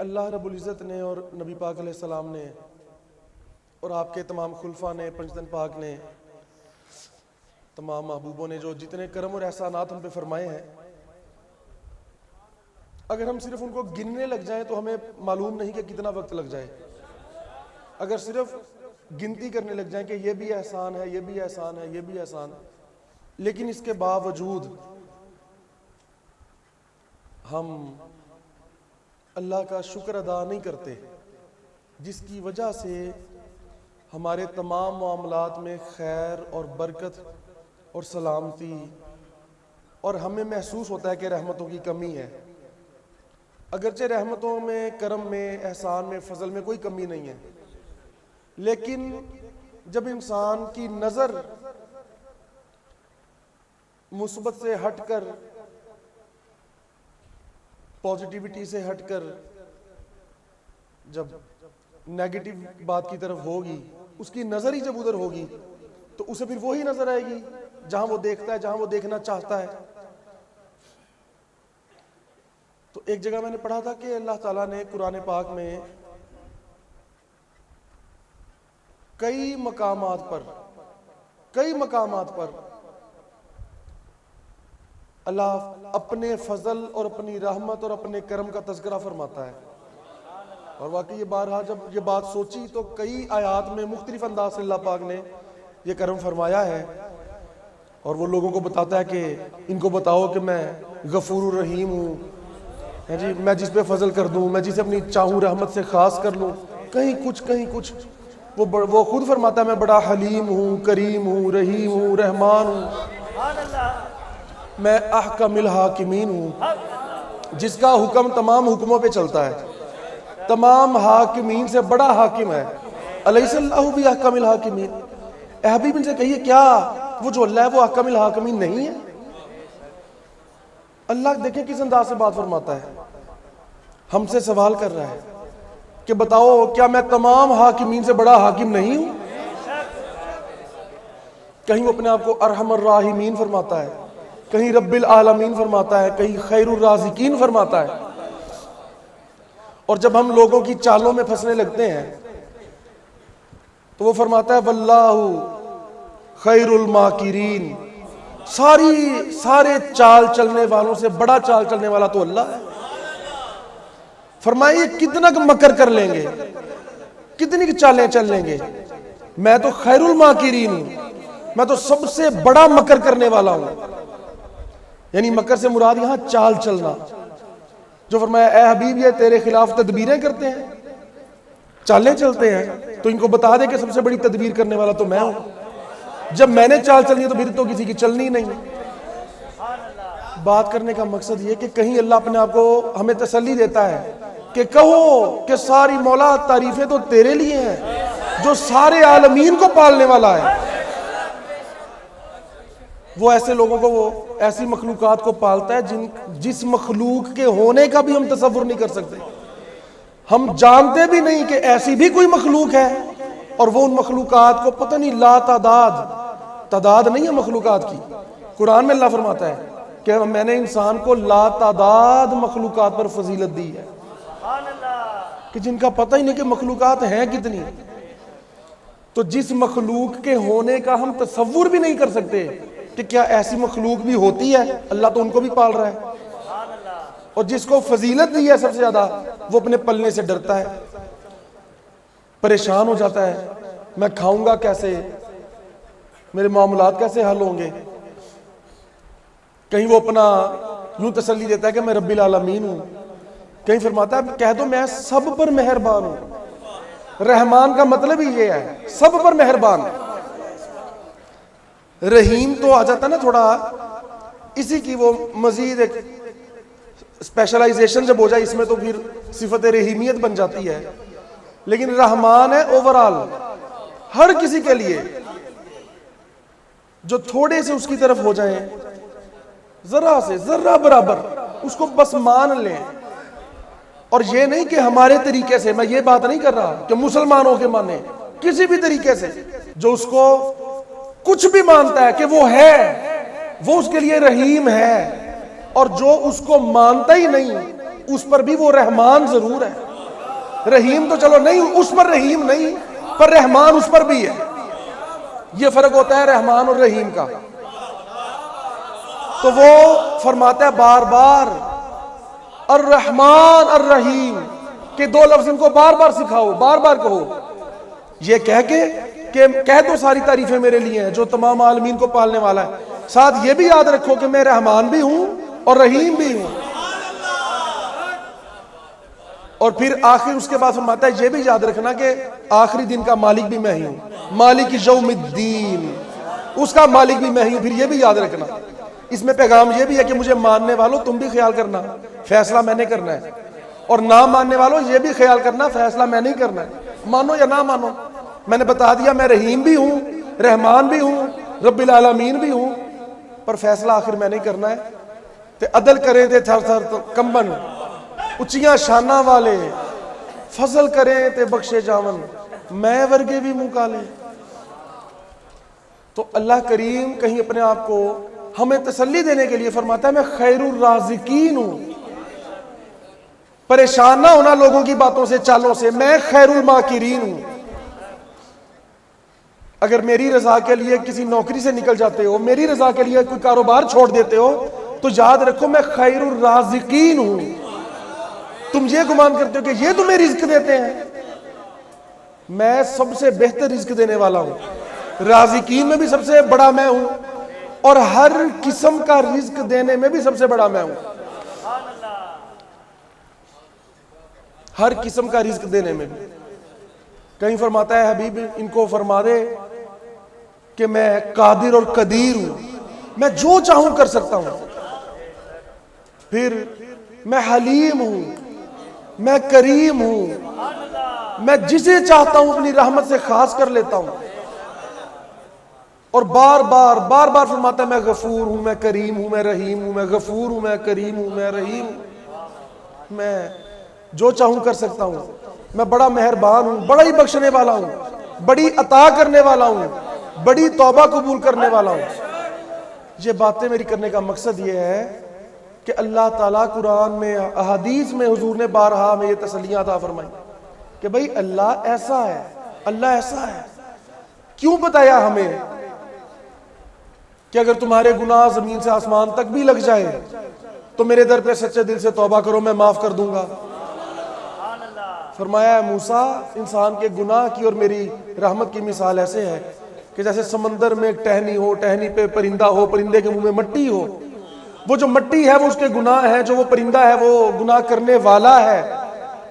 اللہ رب العزت نے اور نبی پاک علیہ السلام نے اور آپ کے تمام خلفاء نے، پنجتن پاک نے، تمام محبوبوں نے جو جتنے کرم اور احسانات ہم پہ فرمائے ہیں، اگر ہم صرف ان کو گننے لگ جائیں تو ہمیں معلوم نہیں کہ کتنا وقت لگ جائے. اگر صرف گنتی کرنے لگ جائیں کہ یہ بھی احسان ہے، یہ بھی احسان ہے، یہ بھی احسان ہے، لیکن اس کے باوجود ہم اللہ کا شکر ادا نہیں کرتے، جس کی وجہ سے ہمارے تمام معاملات میں خیر اور برکت اور سلامتی، اور ہمیں محسوس ہوتا ہے کہ رحمتوں کی کمی ہے. اگرچہ رحمتوں میں، کرم میں، احسان میں، فضل میں کوئی کمی نہیں ہے، لیکن جب انسان کی نظر مثبت سے ہٹ کر، پازیٹیوٹی سے ہٹ کر جب نیگیٹو بات کی طرف ہوگی، اس کی نظر ہی جب ادھر ہوگی تو اسے پھر وہی نظر آئے گی جہاں وہ دیکھتا ہے، جہاں وہ دیکھنا چاہتا ہے. تو ایک جگہ میں نے پڑھا تھا کہ اللہ تعالیٰ نے قرآن پاک میں کئی مقامات پر اللہ اپنے فضل اور اپنی رحمت اور اپنے کرم کا تذکرہ فرماتا ہے. اور واقعی یہ بارہا جب یہ بات سوچی تو کئی آیات میں مختلف انداز سے اللہ پاک نے یہ کرم فرمایا ہے، اور وہ لوگوں کو بتاتا ہے کہ ان کو بتاؤ کہ میں غفور الرحیم ہوں، جی میں جس پہ فضل کر دوں، میں جسے اپنی چاہوں رحمت سے خاص کر لوں. کہیں کچھ وہ خود فرماتا ہے میں بڑا حلیم ہوں، کریم ہوں، رحیم ہوں، رحمان ہوں، میں احکم الحاکمین ہوں، جس کا حکم تمام حکموں پہ چلتا ہے، تمام حاکمین سے بڑا حاکم ہے. الیس اللہ باحکم الحاکمین. اے حبیب ان سے کہیے کیا وہ جو اللہ ہے وہ احکم الحاکمین نہیں ہے؟ اللہ دیکھیں کس انداز سے بات فرماتا ہے، ہم سے سوال کر رہا ہے کہ بتاؤ کیا میں تمام حاکمین سے بڑا حاکم نہیں ہوں؟ کہیں وہ اپنے آپ کو ارحم الراحمین فرماتا ہے، کہیں رب العالمین فرماتا ہے، کہیں خیر الرازقین فرماتا ہے. اور جب ہم لوگوں کی چالوں میں پھنسنے لگتے ہیں تو وہ فرماتا ہے واللہ خیر الماکرین. سارے چال چلنے والوں سے بڑا چال چلنے والا تو اللہ ہے. فرمائیے کتنا مکر کر لیں گے، کتنی چالیں چل لیں گے، میں تو خیر الماکرین ہوں، میں تو سب سے بڑا مکر کرنے والا ہوں. یعنی مکر سے مراد یہاں چال چلنا. جو فرمایا اے حبیب یہ تیرے خلاف تدبیریں کرتے ہیں، چالیں چلتے ہیں، تو ان کو بتا دے کہ سب سے بڑی تدبیر کرنے والا تو میں ہوں. جب میں نے چال چلنی ہے تو پھر تو کسی کی چلنی نہیں. بات کرنے کا مقصد یہ کہ کہیں اللہ اپنے آپ کو ہمیں تسلی دیتا ہے کہ کہو کہ ساری مولا تعریفیں تو تیرے لیے ہیں جو سارے عالمین کو پالنے والا ہے. وہ ایسے لوگوں کو، وہ ایسی مخلوقات کو پالتا ہے جس مخلوق کے ہونے کا بھی ہم تصور نہیں کر سکتے. ہم جانتے بھی نہیں کہ ایسی بھی کوئی مخلوق ہے، اور وہ ان مخلوقات کو پتہ نہیں لا تعداد نہیں ہے مخلوقات کی. قرآن میں اللہ فرماتا ہے کہ میں نے انسان کو لا تعداد مخلوقات پر فضیلت دی ہے، کہ جن کا پتہ ہی نہیں کہ مخلوقات ہیں کتنی. تو جس مخلوق کے ہونے کا ہم تصور بھی نہیں کر سکتے کہ کیا ایسی مخلوق بھی ہوتی ہے، اللہ تو ان کو بھی پال رہا ہے. اور جس کو فضیلت دی ہے سب سے زیادہ، وہ اپنے پلنے سے ڈرتا ہے، پریشان ہو جاتا ہے، میں کھاؤں گا کیسے، میرے معاملات کیسے حل ہوں گے. کہیں وہ اپنا یوں تسلی دیتا ہے کہ میں رب العالمین ہوں، کہیں فرماتا ہے کہہ دو میں سب پر مہربان ہوں. رحمان کا مطلب ہی یہ ہے، سب پر مہربان. رحیم تو آ جاتا نا تھوڑا اسی کی وہ مزید ایک اسپیشلائزیشن جب ہو جائے اس میں تو پھر صفت رحیمیت بن جاتی ہے. لیکن رحمان ہے اوورال، ہر کسی کے لیے جو تھوڑے سے اس کی طرف ہو جائیں، ذرا سے ذرہ برابر اس کو بس مان لیں. اور یہ نہیں کہ ہمارے طریقے سے، میں یہ بات نہیں کر رہا کہ مسلمان ہو کے مانے، کسی بھی طریقے سے جو اس کو کچھ بھی مانتا ہے کہ وہ ہے، وہ اس کے لیے رحیم ہے. اور جو اس کو مانتا ہی نہیں اس پر بھی وہ رحمان ضرور ہے. رحیم تو چلو نہیں، اس پر رحیم نہیں، پر رحمان اس پر بھی ہے. یہ فرق ہوتا ہے رحمان اور رحیم کا. تو وہ فرماتا ہے بار بار الرحمن الرحیم کہ دو لفظ ان کو بار بار سکھاؤ، بار بار کہو. یہ کہہ کے کہ کہہ دو ساری تعریفیں میرے لیے ہیں جو تمام عالمین کو پالنے والا ہے، ساتھ یہ بھی یاد رکھو کہ میں رحمان بھی ہوں اور رحیم بھی ہوں. اور پھر آخر اس کے بعد فرماتا ہے یہ بھی یاد رکھنا کہ آخری دن کا مالک بھی میں ہی ہوں، مالک یوم الدین، اس کا مالک بھی میں ہی ہوں. پھر یہ بھی یاد رکھنا. اس میں پیغام یہ بھی ہے کہ مجھے ماننے والوں تم بھی خیال کرنا فیصلہ میں نے کرنا ہے، اور نہ ماننے والوں یہ بھی خیال کرنا فیصلہ میں نہیں کرنا ہے. مانو یا نہ مانو، میں نے بتا دیا میں رحیم بھی ہوں، رحمان بھی ہوں، رب العالمین بھی ہوں، پر فیصلہ آخر میں نہیں کرنا ہے. تے عدل کریں تے تھر تھر کمبن، اچیاں شانہ والے فضل کریں تے بخشے جاون، میں ورگے بھی منہ کالے. تو اللہ کریم کہیں اپنے آپ کو ہمیں تسلی دینے کے لیے فرماتا ہے میں خیر الرازقین ہوں. پریشان نہ ہونا لوگوں کی باتوں سے چالوں سے، میں خیر الماکرین ہوں. اگر میری رضا کے لیے کسی نوکری سے نکل جاتے ہو، میری رضا کے لیے کوئی کاروبار چھوڑ دیتے ہو، تو یاد رکھو میں خیر الرازقین ہوں. تم یہ گمان کرتے ہو کہ یہ تمہیں رزق دیتے ہیں، میں سب سے بہتر رزق دینے والا ہوں. رازقین میں بھی سب سے بڑا میں ہوں، اور ہر قسم کا رزق دینے میں بھی سب سے بڑا میں ہوں. ہر قسم کا رزق دینے میں بھی. کہیں فرماتا ہے حبیب ان کو فرما دے کہ میں قادر اور قدیر ہوں، میں جو چاہوں کر سکتا ہوں. پھر میں حلیم ہوں، میں کریم ہوں، میں جسے چاہتا ہوں اپنی رحمت سے خاص کر لیتا ہوں. اور بار بار فرماتا ہے میں غفور ہوں، میں کریم ہوں، میں رحیم ہوں، میں غفور ہوں، میں کریم ہوں، میں رحیم ہوں، میں جو چاہوں کر سکتا ہوں، میں بڑا مہربان ہوں، بڑا ہی بخشنے والا ہوں، بڑی عطا کرنے والا ہوں، بڑی توبہ قبول کرنے والا ہوں. یہ باتیں میری کرنے کا مقصد یہ ہے کہ اللہ تعالیٰ قرآن میں احادیث میں حضور نے بارہا ہمیں یہ تسلیاں عطا فرمائی کہ بھئی اللہ ایسا ہے، اللہ ایسا ہے. کیوں بتایا ہمیں کہ اگر تمہارے گناہ زمین سے آسمان تک بھی لگ جائے تو میرے در پہ سچے دل سے توبہ کرو، میں معاف کر دوں گا. فرمایا ہے موسیٰ انسان کے گناہ کی اور میری رحمت کی مثال ایسے ہے کہ جیسے سمندر میں ایک ٹہنی ہو، ٹہنی پہ پرندہ ہو، پرندے کے منہ میں مٹی ہو. وہ جو مٹی ہے وہ اس کے گناہ ہے، جو وہ پرندہ ہے وہ گناہ کرنے والا ہے،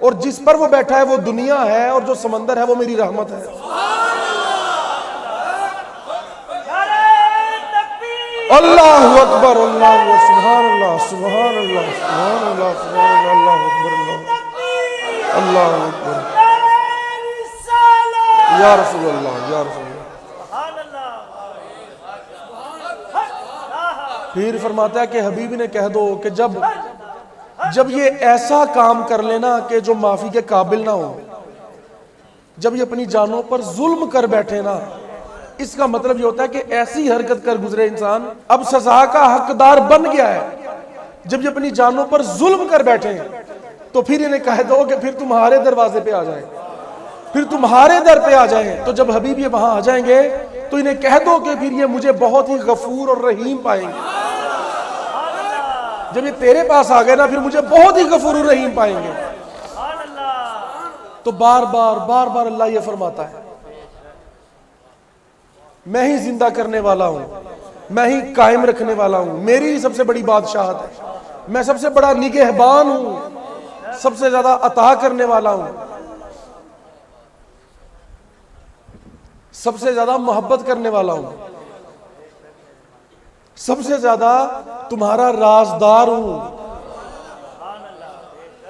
اور جس پر وہ بیٹھا ہے وہ دنیا ہے، اور جو سمندر ہے وہ میری رحمت ہے. اللہ اکبر، اللہ سبحان اللہ، سبحان اللہ، سبحان اللہ، سبحان اللہ، اللہ اکبر، اللہ اکبر، یا رسول اللہ، یا رسول اللہ. پھر فرماتا ہے کہ حبیب نے کہہ دو کہ جب یہ ایسا کام کر لینا کہ جو معافی کے قابل نہ ہو، جب یہ اپنی جانوں پر ظلم کر بیٹھے نا، اس کا مطلب یہ ہوتا ہے کہ ایسی حرکت کر گزرے انسان اب سزا کا حقدار بن گیا ہے. جب یہ اپنی جانوں پر ظلم کر بیٹھے تو پھر انہیں کہہ دو کہ پھر تمہارے دروازے پہ آ جائیں، پھر تمہارے در پہ آ جائیں. تو جب حبیب یہ وہاں آ جائیں گے تو انہیں کہہ دو کہ پھر یہ مجھے بہت ہی غفور اور رحیم پائیں گے. جب یہ تیرے پاس آ گئے نا پھر مجھے بہت ہی غفور اور رحیم پائیں گے. تو بار بار اللہ یہ فرماتا ہے میں ہی زندہ کرنے والا ہوں، میں ہی قائم رکھنے والا ہوں، میری ہی سب سے بڑی بادشاہت ہے، میں سب سے بڑا نگہبان ہوں، سب سے زیادہ عطا کرنے والا ہوں، سب سے زیادہ محبت کرنے والا ہوں، سب سے زیادہ تمہارا رازدار ہوں.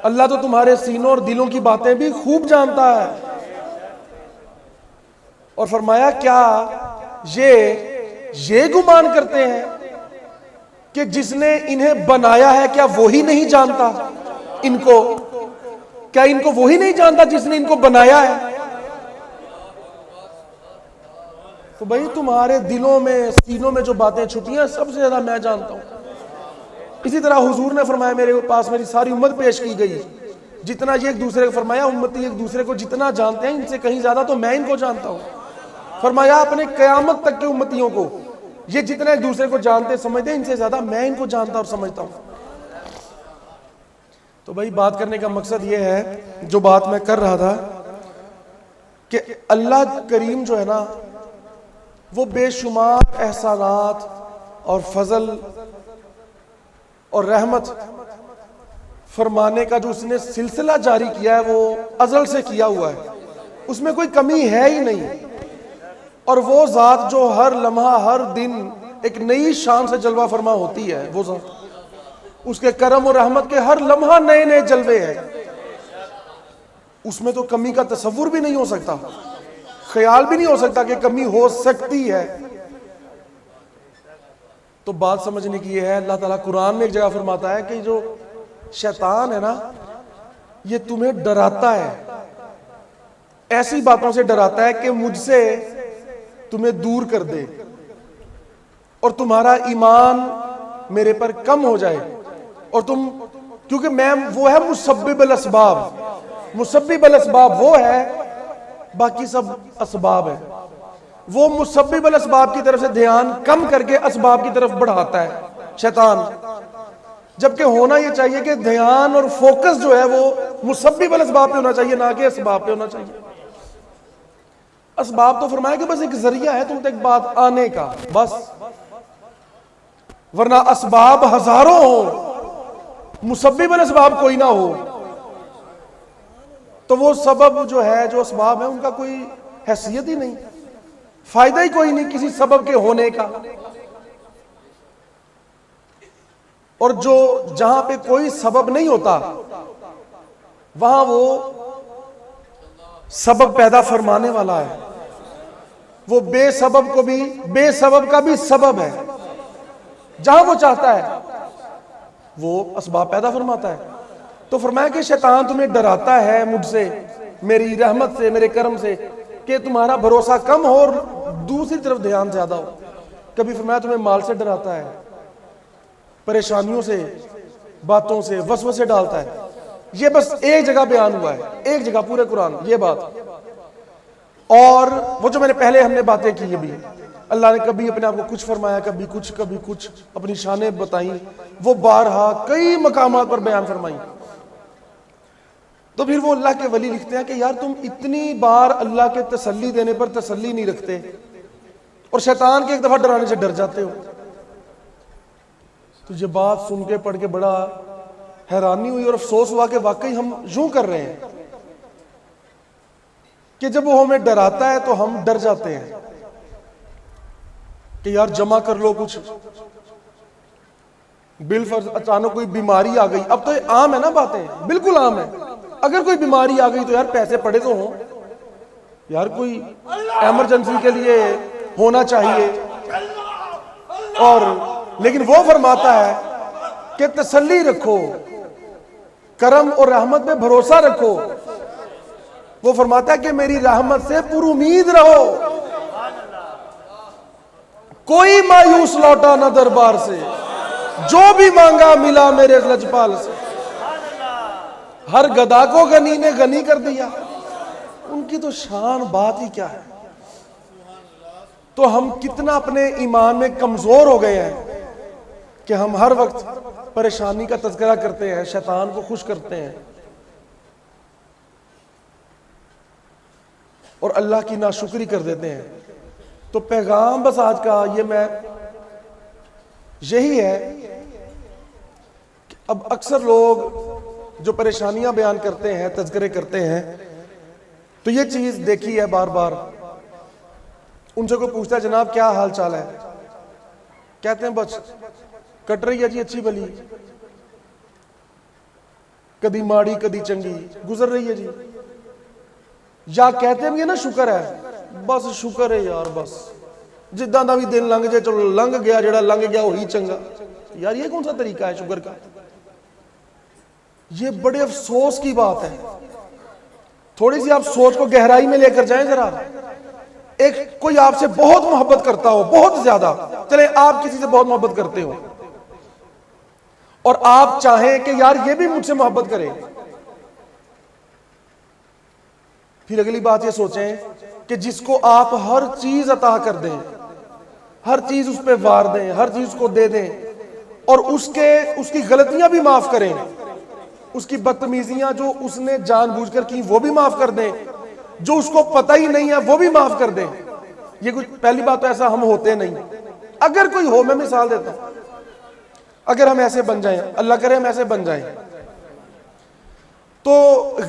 اللہ تو تمہارے سینوں اور دلوں کی باتیں بھی خوب جانتا ہے. اور فرمایا کیا یہ گمان کرتے ہیں کہ جس نے انہیں بنایا ہے کیا وہی نہیں جانتا ان کو؟ کیا ان کو وہی نہیں جانتا جس نے ان کو بنایا ہے؟ تو بھائی تمہارے دلوں میں سینوں میں جو باتیں چھپی ہیں سب سے زیادہ میں جانتا ہوں. اسی طرح حضور نے فرمایا میرے پاس میری ساری امت پیش کی گئی جتنا یہ ایک دوسرے کو فرمایا امتی ایک دوسرے کو جتنا جانتے ہیں ان سے کہیں زیادہ تو میں ان کو جانتا ہوں. فرمایا اپنے قیامت تک کے امتیوں کو یہ جتنا ایک دوسرے کو جانتے سمجھتے ہیں ان سے زیادہ میں ان کو جانتا اور سمجھتا ہوں. تو بھائی بات کرنے کا مقصد یہ ہے، جو بات میں کر رہا تھا، کہ اللہ کریم جو ہے نا وہ بے شمار احسانات اور فضل اور رحمت فرمانے کا جو اس نے سلسلہ جاری کیا ہے وہ ازل سے کیا ہوا ہے، اس میں کوئی کمی ہے ہی نہیں. اور وہ ذات جو ہر لمحہ ہر دن ایک نئی شان سے جلوہ فرما ہوتی ہے، وہ ذات اس کے کرم اور رحمت کے ہر لمحہ نئے نئے جلوے ہیں، اس میں تو کمی کا تصور بھی نہیں ہو سکتا، خیال بھی نہیں ہو سکتا کہ کمی ہو سکتی ہے. تو بات سمجھنے کی یہ ہے، اللہ تعالیٰ قرآن میں ایک جگہ فرماتا ہے کہ جو شیطان ہے نا یہ تمہیں ڈراتا ہے، ایسی باتوں سے ڈراتا ہے کہ مجھ سے تمہیں دور کر دے اور تمہارا ایمان میرے پر کم ہو جائے، اور تم کیونکہ میں وہ ہے مسبب الاسباب، مسبب الاسباب وہ ہے، باقی سب اسباب ہے. وہ مسبب الاسباب کی طرف سے دھیان کم کر کے اسباب کی طرف بڑھاتا ہے شیطان، جبکہ ہونا یہ چاہیے کہ دھیان اور فوکس جو ہے وہ مسبب الاسباب پہ ہونا چاہیے، نہ کہ اسباب پہ ہونا چاہیے. اسباب تو فرمایا کہ بس ایک ذریعہ ہے تم تک بات آنے کا بس، ورنہ اسباب ہزاروں ہوں مسبب الاسباب کوئی نہ ہو تو وہ سبب جو ہے، جو اسباب ہیں ان کا کوئی حیثیت ہی نہیں، فائدہ ہی کوئی نہیں کسی سبب کے ہونے کا. اور جو جہاں پہ کوئی سبب نہیں ہوتا وہاں وہ سبب پیدا فرمانے والا ہے، وہ بے سبب کو بھی بے سبب کا بھی سبب ہے، جہاں وہ چاہتا ہے وہ اسباب پیدا فرماتا ہے. تو فرمایا کہ شیطان تمہیں ڈراتا ہے مجھ سے، میری رحمت سے، میرے کرم سے، کہ تمہارا بھروسہ کم ہو اور دوسری طرف دھیان زیادہ ہو. کبھی فرمایا تمہیں مال سے ڈراتا ہے، پریشانیوں سے، باتوں سے، وسوسے ڈالتا ہے. یہ بس ایک جگہ بیان ہوا ہے، ایک جگہ پورے قرآن یہ بات. اور وہ جو میں نے پہلے ہم نے باتیں کی ابھی، اللہ نے کبھی اپنے آپ کو کچھ فرمایا، کبھی کچھ اپنی شانیں بتائیں، وہ بارہا کئی مقامات پر بیان فرمائیں. تو پھر وہ اللہ کے ولی لکھتے ہیں کہ یار تم اتنی بار اللہ کے تسلی دینے پر تسلی نہیں رکھتے اور شیطان کے ایک دفعہ ڈرانے سے ڈر جاتے ہو. تو یہ بات سن کے پڑھ کے بڑا حیرانی ہوئی اور افسوس ہوا کہ واقعی ہم یوں کر رہے ہیں کہ جب وہ ہمیں ڈراتا ہے تو ہم ڈر جاتے ہیں کہ یار جمع کر لو کچھ، بالفرض اچانک کوئی بیماری آ گئی. اب تو یہ عام ہے نا، باتیں بالکل عام ہے. اگر کوئی بیماری آ گئی تو یار پیسے پڑے تو ہوں، یار کوئی ایمرجنسی کے لیے ہونا چاہیے. اور لیکن وہ فرماتا ہے کہ تسلی رکھو، کرم اور رحمت پہ بھروسہ رکھو. وہ فرماتا ہے کہ میری رحمت سے پر امید رہو، کوئی مایوس لوٹا نہ دربار سے، جو بھی مانگا ملا میرے لجپال سے. ہر گدا کو غنی نے غنی کر دیا. ان کی تو شان بات ہی کیا ہے. تو ہم کتنا اپنے ایمان میں کمزور ہو گئے ہیں کہ ہم ہر وقت پریشانی کا تذکرہ کرتے ہیں، شیطان کو خوش کرتے ہیں اور اللہ کی ناشکری کر دیتے ہیں. تو پیغام بس آج کا یہی ہے کہ اب اکثر لوگ جو پریشانیاں بیان کرتے ہیں، تذکرے کرتے ہیں، تو یہ چیز دیکھی ہے بار بار. ان سے کوئی پوچھتا ہے جناب کیا حال چال ہے، کہتے ہیں بس کٹ رہی ہے جی اچھی بلی، کدی ماڑی کدی چنگی گزر رہی ہے جی. یا کہتے ہیں نا شکر ہے، بس شکر ہے یار، بس جداں دا بھی دن لنگ جائے چلو لنگ گیا، جڑا لنگ گیا وہی چنگا. یار یہ کون سا طریقہ ہے شکر کا؟ یہ بڑے افسوس کی بات ہے. تھوڑی سی آپ سوچ کو گہرائی میں لے کر جائیں ذرا. ایک کوئی آپ سے بہت محبت کرتا ہو، بہت زیادہ، چلے آپ کسی سے بہت محبت کرتے ہو اور آپ چاہیں کہ یار یہ بھی مجھ سے محبت کرے، پھر اگلی بات یہ سوچیں کہ جس کو آپ ہر چیز عطا کر دیں، ہر چیز اس پہ وار دیں، ہر چیز کو دے دیں، اور اس کی غلطیاں بھی معاف کریں، اس کی بدتمیزیاں جو اس نے جان بوجھ کر کی وہ بھی معاف کر دیں، جو اس کو پتہ ہی نہیں ہے وہ بھی معاف کر دیں. یہ کچھ پہلی بات تو ایسا ہم ہوتے نہیں. اگر کوئی ہو، میں مثال دیتا ہوں، اگر ہم ایسے بن جائیں، اللہ کرے ہم ایسے بن جائیں، تو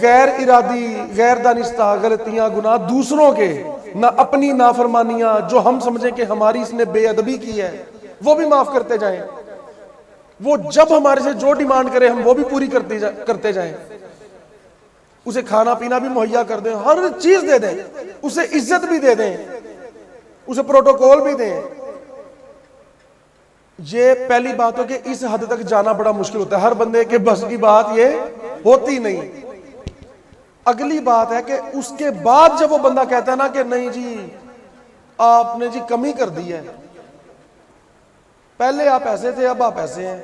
غیر ارادی غیر دانستہ غلطیاں گناہ دوسروں کے، نہ اپنی نافرمانیاں جو ہم سمجھیں کہ ہماری اس نے بے ادبی کی ہے وہ بھی معاف کرتے جائیں. وہ جب ہمارے سے جو ڈیمانڈ کرے ہم وہ بھی پوری کرتے جائیں. اسے کھانا پینا بھی مہیا کر دیں، ہر چیز دے دیں، اسے عزت بھی دے دیں، اسے پروٹوکول بھی دیں. یہ پہلی بات ہو کہ اس حد تک جانا بڑا مشکل ہوتا ہے، ہر بندے کے بس کی بات یہ ہوتی نہیں. اگلی بات ہے کہ اس کے بعد جب وہ بندہ کہتا ہے نا کہ نہیں جی آپ نے جی کمی کر دی ہے، پہلے آپ ایسے تھے اب آپ ایسے ہیں.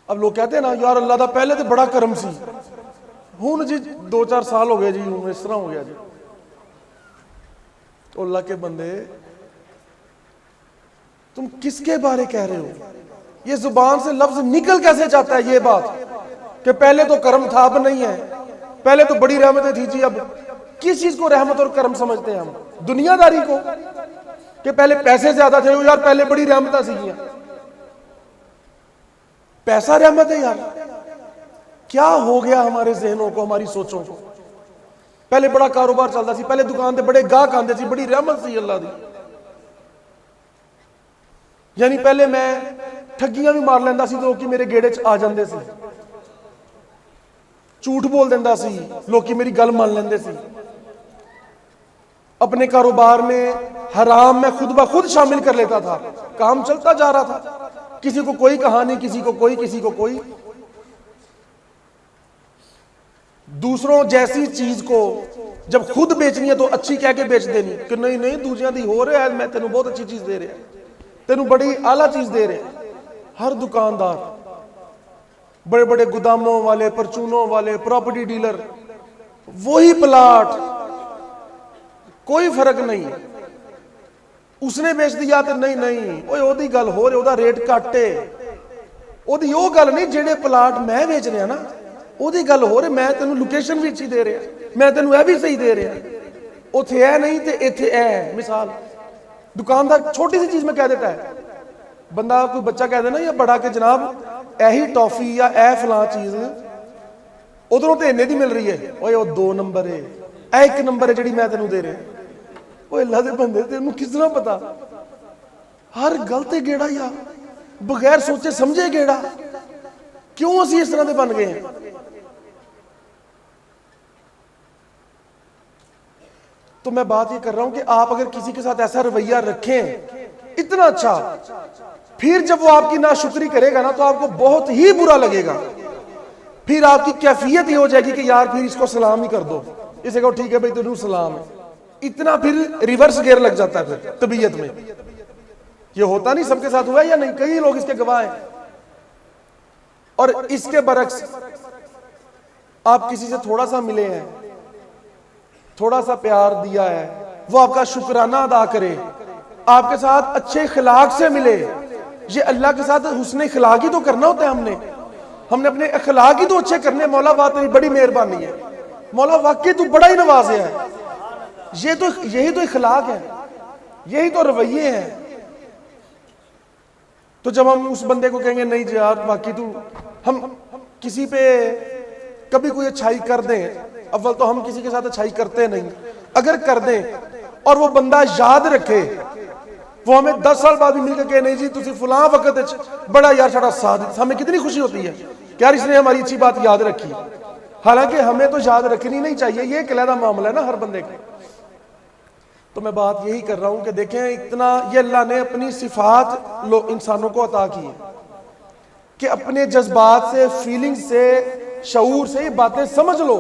اب لوگ کہتے ہیں نا یار اللہ دا پہلے تو بڑا کرم سی، ہوں جی 2-4 سال ہو گئے جی ہوں اس طرح ہو گیا جی. اللہ کے بندے تم کس کے بارے کہہ رہے ہو؟ یہ زبان سے لفظ نکل کیسے جاتا ہے یہ بات کہ پہلے تو کرم تھا اب نہیں ہے، پہلے تو بڑی رحمتیں تھی جی اب. کس چیز کو رحمت اور کرم سمجھتے ہیں ہم؟ دنیا داری کو، کہ پہلے پیسے زیادہ تھے یار پہلے بڑی رحمتیں سیکھیں. پیسہ رحمت ہے یار؟ کیا ہو گیا ہمارے ذہنوں کو، ہماری سوچوں کو؟ پہلے بڑا کاروبار چلتا سی، پہلے دکان تے بڑے گاہک آندے سی، بڑی رحمت سی اللہ دی. یعنی پہلے میں ٹھگیاں بھی مار لیندہ سی تو لوکی میرے گیڑے آ جاندے سی، جھوٹ بول دیندہ سی لوکی میری گل مان لیندے سی. اپنے کاروبار میں حرام میں خود بخود شامل کر لیتا تھا، کام چلتا جا رہا تھا، کسی کو کوئی کہانی، کسی کو کوئی، کسی کو کوئی. دوسروں جیسی چیز کو جب خود بیچنی ہے تو اچھی کہہ کے بیچ دینی کہ نہیں نہیں دوسریاں دی ہو رہے ہیں، میں تینوں بہت اچھی چیز دے رہے ہیں، تینوں بڑی اعلیٰ چیز دے رہے ہیں. ہر دکاندار، بڑے بڑے گوداموں والے، پرچونوں والے، پراپرٹی ڈیلر، وہی پلاٹ، کوئی فرق نہیں. اس نے بیچ دیا تو نہیں نہیں اوے او دی گل ہو رہے، او دا ریٹ کٹے، او دی او گل نہیں جڑے پلاٹ میں بیچ رہا نا او دی گل ہو رہے، میں تینوں لوکیشن بھی اچھی دے رہا، میں تینوں اے بھی صحیح دے رہا، اوتھے اے نہیں تے ایتھے اے. مثال دکاندار چھوٹی سی چیز میں کہہ دیتا ہے، بندہ کوئی بچہ کہہ دینا یا بڑا کہ جناب اے ہی ٹافی یا اے فلاں چیز ادھروں تے اننے دی مل رہی ہے، اوے او 2 نمبر ہے، اے 1 نمبر ہے جڑی میں تینوں دے رہا. اوے اللہ دے بندے تینوں کس طرح پتا؟ ہر گل تے گیڑا یا بغیر سوچے سمجھے گیڑا. کیوں اسی اس طرح دے بن گئے ہیں؟ تو میں بات یہ کر رہا ہوں کہ آپ اگر کسی کے ساتھ ایسا رویہ رکھیں اتنا اچھا، پھر جب وہ آپ کی ناشکری کرے گا نا تو آپ کو بہت ہی برا لگے گا. پھر آپ کی کیفیت یہ ہو جائے گی کہ یار پھر اس کو سلام ہی کر دو، اسے کہو ٹھیک ہے بھائی تینوں سلام ہے. اتنا پھر ریورس گیئر لگ جاتا ہے پھر طبیعت میں. یہ ہوتا نہیں سب کے ساتھ ہوا ہے یا نہیں؟ کئی لوگ اس کے گواہ ہیں. اور اس کے برعکس آپ کسی سے تھوڑا سا ملے ہیں، تھوڑا سا پیار دیا ہے، وہ آپ کا شکرانہ ادا کرے، آپ کے ساتھ اچھے اخلاق سے ملے. یہ اللہ کے ساتھ حسن اخلاق ہی تو کرنا ہوتا ہے. ہم نے اپنے اخلاق ہی تو اچھے کرنے. مولا بات تیری بڑی مہربانی ہے، مولا واقعی تو بڑا ہی نوازے ہے. یہی تو اخلاق ہے، یہی تو رویے ہیں. تو جب ہم اس بندے کو کہیں گے نہیں جی یار واقعی تو، ہم کسی پہ کبھی کوئی اچھائی کر دیں، اول تو ہم کسی کے ساتھ اچھائی کرتے نہیں، اگر کر دیں اور وہ بندہ یاد رکھے، وہ ہمیں 10 سال بعد بھی مل کے کہ نہیں جی تسی فلاں وقت بڑا یار ساڈا ساتھ، ہمیں کتنی خوشی ہوتی ہے کہ یار اس نے ہماری اچھی بات یاد رکھی. حالانکہ ہمیں تو یاد رکھنی نہیں چاہیے، یہ ایک علیحدہ معاملہ ہے نا ہر بندے کا. تو میں بات یہی کر رہا ہوں کہ دیکھیں اتنا یہ اللہ نے اپنی صفات انسانوں کو عطا کی ہے کہ اپنے جذبات سے، فیلنگ سے، شعور سے یہ باتیں سمجھ لو.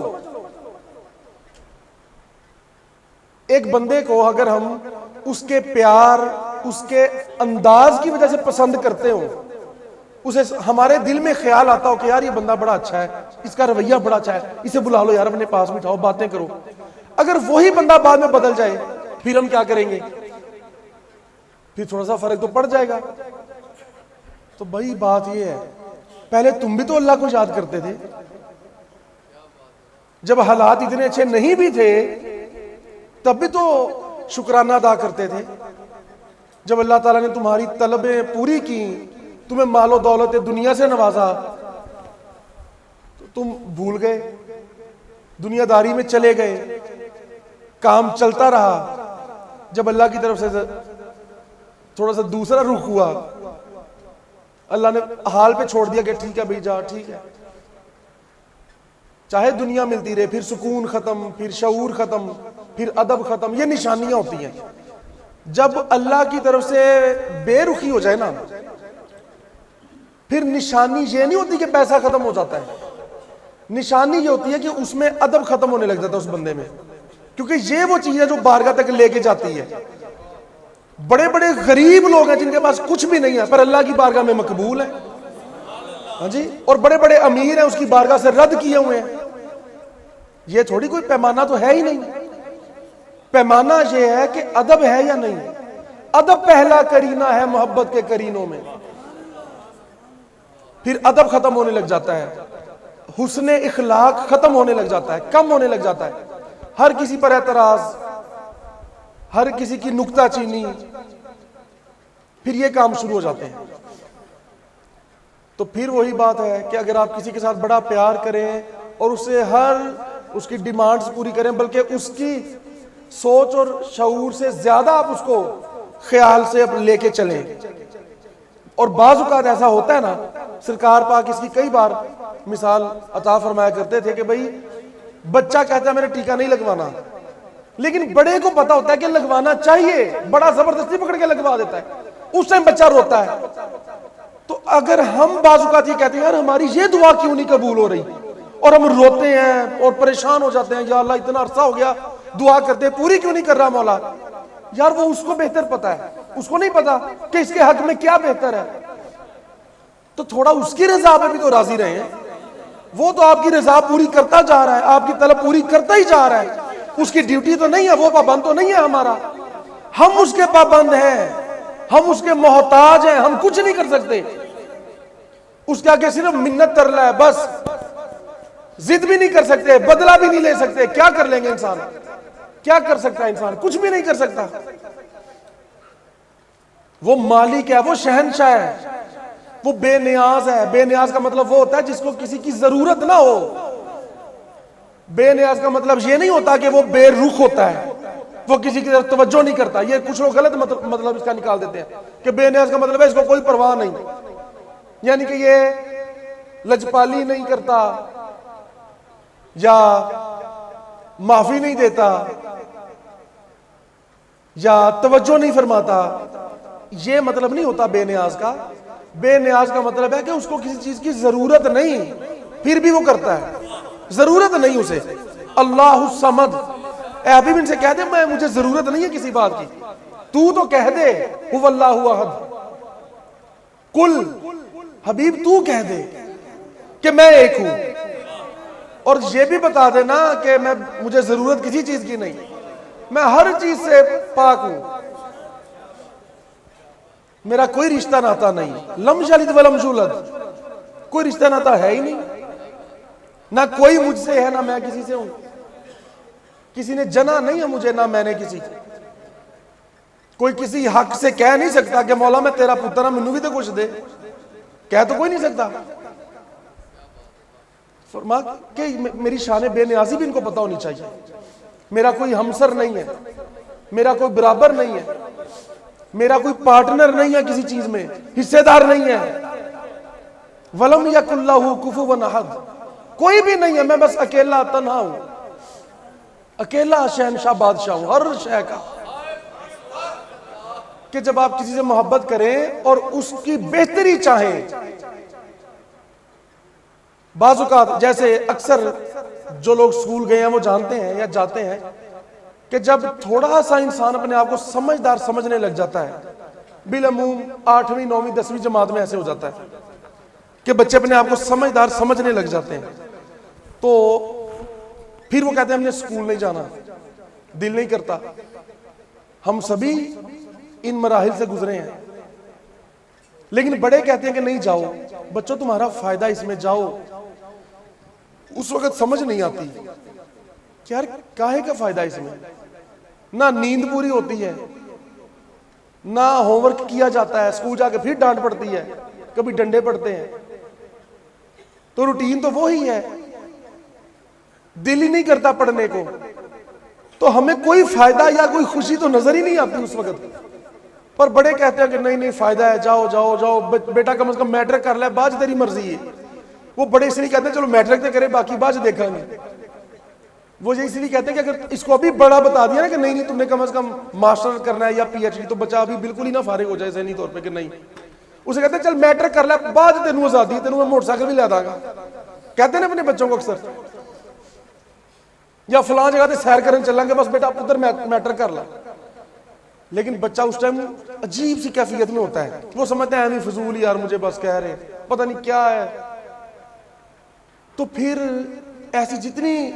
ایک بندے کو اگر ہم اس کے پیار، اس کے انداز کی وجہ سے پسند کرتے ہوں، اسے ہمارے دل میں خیال آتا ہو کہ یار یہ بندہ بڑا اچھا ہے، اس کا رویہ بڑا اچھا ہے، اسے بلا لو یار اپنے پاس بٹھاؤ، باتیں کرو، اگر وہی بندہ بعد میں بدل جائے پھر ہم کیا کریں گے؟ پھر تھوڑا سا فرق تو پڑ جائے گا. تو بھائی بات یہ ہے، پہلے تم بھی تو اللہ کو یاد کرتے تھے جب حالات اتنے اچھے نہیں بھی تھے، تب بھی تو شکرانہ ادا کرتے تھے. جب اللہ تعالیٰ نے تمہاری طلبیں پوری کی، تمہیں مال و دولت دنیا سے نوازا، تو تم بھول گئے، دنیا داری میں چلے گئے، کام چلتا رہا. جب اللہ کی طرف سے تھوڑا سا دوسرا رخ ہوا، اللہ نے حال پہ چھوڑ دیا کہ ٹھیک ہے بھائی جا، ٹھیک ہے، چاہے دنیا ملتی رہے، پھر سکون ختم، پھر شعور ختم، پھر ادب ختم. یہ نشانیاں ہوتی ہیں. جب اللہ کی طرف سے بے رخی ہو جائے نا، پھر نشانی یہ نہیں ہوتی کہ پیسہ ختم ہو جاتا ہے، نشانی یہ ہوتی ہے کہ اس میں ادب ختم ہونے لگ جاتا ہے اس بندے میں. کیونکہ یہ وہ چیز ہے جو بارگاہ تک لے کے جاتی ہے. بڑے بڑے غریب لوگ ہیں جن کے پاس کچھ بھی نہیں ہے پر اللہ کی بارگاہ میں مقبول ہے، ہاں جی، اور بڑے بڑے امیر ہیں اس کی بارگاہ سے رد کیے ہوئے ہیں. یہ تھوڑی کوئی پیمانہ تو ہے ہی نہیں. پیمانہ یہ ہے کہ ادب ہے یا نہیں. ادب پہلا کرینہ ہے محبت کے کرینوں میں. پھر ادب ختم ہونے لگ جاتا ہے، حسن اخلاق ختم ہونے لگ جاتا ہے، کم ہونے لگ جاتا ہے. ہر کسی پر اعتراض، ہر کسی کی نکتہ چینی، پھر یہ کام شروع ہو جاتے ہیں. تو پھر وہی بات ہے کہ اگر آپ کسی کے ساتھ بڑا پیار کریں اور اسے ہر اس کی ڈیمانڈز پوری کریں، بلکہ اس کی سوچ اور شعور سے زیادہ آپ اس کو خیال سے لے کے چلیں. اور بعض اوقات ایسا ہوتا ہے نا، سرکار پاک اس کی کئی بار مثال عطا فرمایا کرتے تھے کہ بھئی بچہ کہتا ہے میں نے ٹیکہ نہیں لگوانا، لیکن بڑے کو پتا ہوتا ہے کہ لگوانا چاہیے، بڑا زبردستی پکڑ کے لگوا دیتا ہے، اس ٹائم بچہ روتا ہے. تو اگر ہم بعض اوقات یہ کہتے ہیں یار ہماری یہ دعا کیوں نہیں قبول ہو رہی، اور ہم روتے ہیں اور پریشان ہو جاتے ہیں، یا اللہ اتنا عرصہ ہو گیا دعا کرتے پوری کیوں نہیں کر رہا مولا. یار وہ اس کو بہتر پتا ہے، اس کو نہیں پتا کہ اس کے حق میں کیا بہتر ہے. تو تھوڑا اس کی رضا پہ بھی تو راضی رہے ہیں. وہ تو آپ کی رضا پوری کرتا جا رہا ہے، آپ کی طلب پوری کرتا ہی جا رہا ہے. اس کی ڈیوٹی تو نہیں ہے، وہ پابند تو نہیں ہے ہمارا، ہم اس کے پابند ہیں، ہم اس کے محتاج ہیں. ہم کچھ نہیں کر سکتے، اس کے آگے صرف منت ترلا ہے بس. ضد بھی نہیں کر سکتے، بدلہ بھی نہیں لے سکتے. کیا کر لیں گے انسان؟ کیا کر سکتا ہے انسان؟ کچھ بھی نہیں کر سکتا. وہ مالک ہے، وہ شہنشاہ ہے، وہ بے نیاز ہے. بے نیاز کا مطلب وہ ہوتا ہے جس کو کسی کی ضرورت نہ ہو. بے نیاز کا مطلب یہ نہیں ہوتا کہ وہ بے رخ ہوتا ہے، وہ کسی کی طرف توجہ نہیں کرتا. یہ کچھ لوگ غلط مطلب اس کا نکال دیتے ہیں کہ بے نیاز کا مطلب ہے اس کو کوئی پرواہ نہیں، یعنی کہ یہ لجپالی نہیں کرتا یا معافی نہیں دیتا یا توجہ نہیں فرماتا. یہ مطلب نہیں ہوتا بے نیاز کا. بے نیاز کا مطلب ہے کہ اس کو کسی چیز کی ضرورت نہیں، پھر بھی وہ کرتا ہے. ضرورت نہیں اسے. اللہ الصمد، اے حبیب ان سے کہہ دے مجھے ضرورت نہیں ہے کسی بات کی. تو کہہ دے هو اللہ احد. کل حبیب تو کہہ دے کہ میں ایک ہوں، اور یہ بھی بتا دینا کہ مجھے ضرورت کسی چیز کی نہیں، میں ہر چیز سے پاک ہوں، میرا کوئی رشتہ ناتا نہیں. لم یلد ولم یولد، کوئی رشتہ ناتا ہے ہی نہیں، نہ کوئی مجھ سے ہے نہ میں کسی سے ہوں. کسی نے جنا نہیں ہے مجھے، نہ میں نے کسی. کوئی کسی حق سے کہہ نہیں سکتا کہ مولا میں تیرا پتر ہوں مینوں بھی تو کچھ دے. کہہ تو کوئی نہیں سکتا. فرما کہ میری شان بے نیازی بھی ان کو پتہ ہونی چاہیے. میرا کوئی ہمسر نہیں ہے، میرا کوئی برابر نہیں ہے، میرا کوئی پارٹنر نہیں ہے کسی چیز میں، حصے دار نہیں ہے. ولم یکن لہ کفوا احد، کوئی بھی نہیں ہے، میں بس اکیلا تنہا ہوں، اکیلا شہنشاہ بادشاہ ہوں ہر شے کا. کہ جب آپ کسی سے محبت کریں اور اس کی بہتری چاہیں، بعض اوقات جیسے اکثر جو لوگ سکول گئے ہیں وہ جانتے ہیں یا جاتے ہیں کہ جب تھوڑا سا انسان اپنے آپ کو سمجھدار سمجھنے لگ جاتا ہے، بالعموم 8ویں 9ویں 10ویں جماعت میں ایسے ہو جاتا ہے کہ بچے اپنے آپ کو سمجھدار سمجھنے لگ جاتے ہیں، تو پھر وہ کہتے ہیں ہم نے سکول نہیں جانا، دل نہیں کرتا. ہم سبھی ان مراحل سے گزرے ہیں. لیکن بڑے کہتے ہیں کہ نہیں جاؤ بچوں تمہارا فائدہ اس میں جاؤ. اس وقت سمجھ نہیں آتی کہ یار کاہے کا فائدہ اس میں. نہ نیند پوری ہوتی ہے, نہ ہوم ورک کیا جاتا ہے, اسکول جا کے پھر ڈانٹ پڑتی ہے, کبھی ڈنڈے پڑتے ہیں. تو روٹین تو وہی ہے, دل ہی نہیں کرتا پڑھنے کو. تو ہمیں کوئی فائدہ یا کوئی خوشی تو نظر ہی نہیں آتی اس وقت. پر بڑے کہتے ہیں کہ نہیں نہیں فائدہ ہے, جاؤ جاؤ جاؤ, بیٹا کم از کم میٹرک کر لے, بعد تیری مرضی ہے. وہ بڑے اس لیے کہتے ہیں چلو میٹرک تو کرے باقی بعد دیکھیں گے. وہ اس لیے کہتے ہیں کہ اگر اس کو ابھی بڑا بتا دیا نا کہ نہیں نہیں تم نے کم از کم ماسٹر کرنا ہے یا پی ایچ ڈی, تو بچہ ابھی بالکل ہی نہ فارغ ہو جائے ذہنی طور پہ کہ نہیں. اسے کہتے ہیں چل میٹرک کر لے, بعد تینوں آزادی, تینوں میں موٹر سائیکل بھی لا داں گا. کہتے ہیں نا اپنے بچوں کو اکثر, یا فلاں جگہ سے سیر کرنے چلیں گے, بس بیٹا ادھر میٹرک کر لا. لیکن بچہ اس ٹائم عجیب سی کیفیت میں ہوتا ہے, وہ سمجھتا ہے نہیں فضول یار مجھے بس کہہ رہے پتہ نہیں کیا ہے. تو پھر ایسی جتنی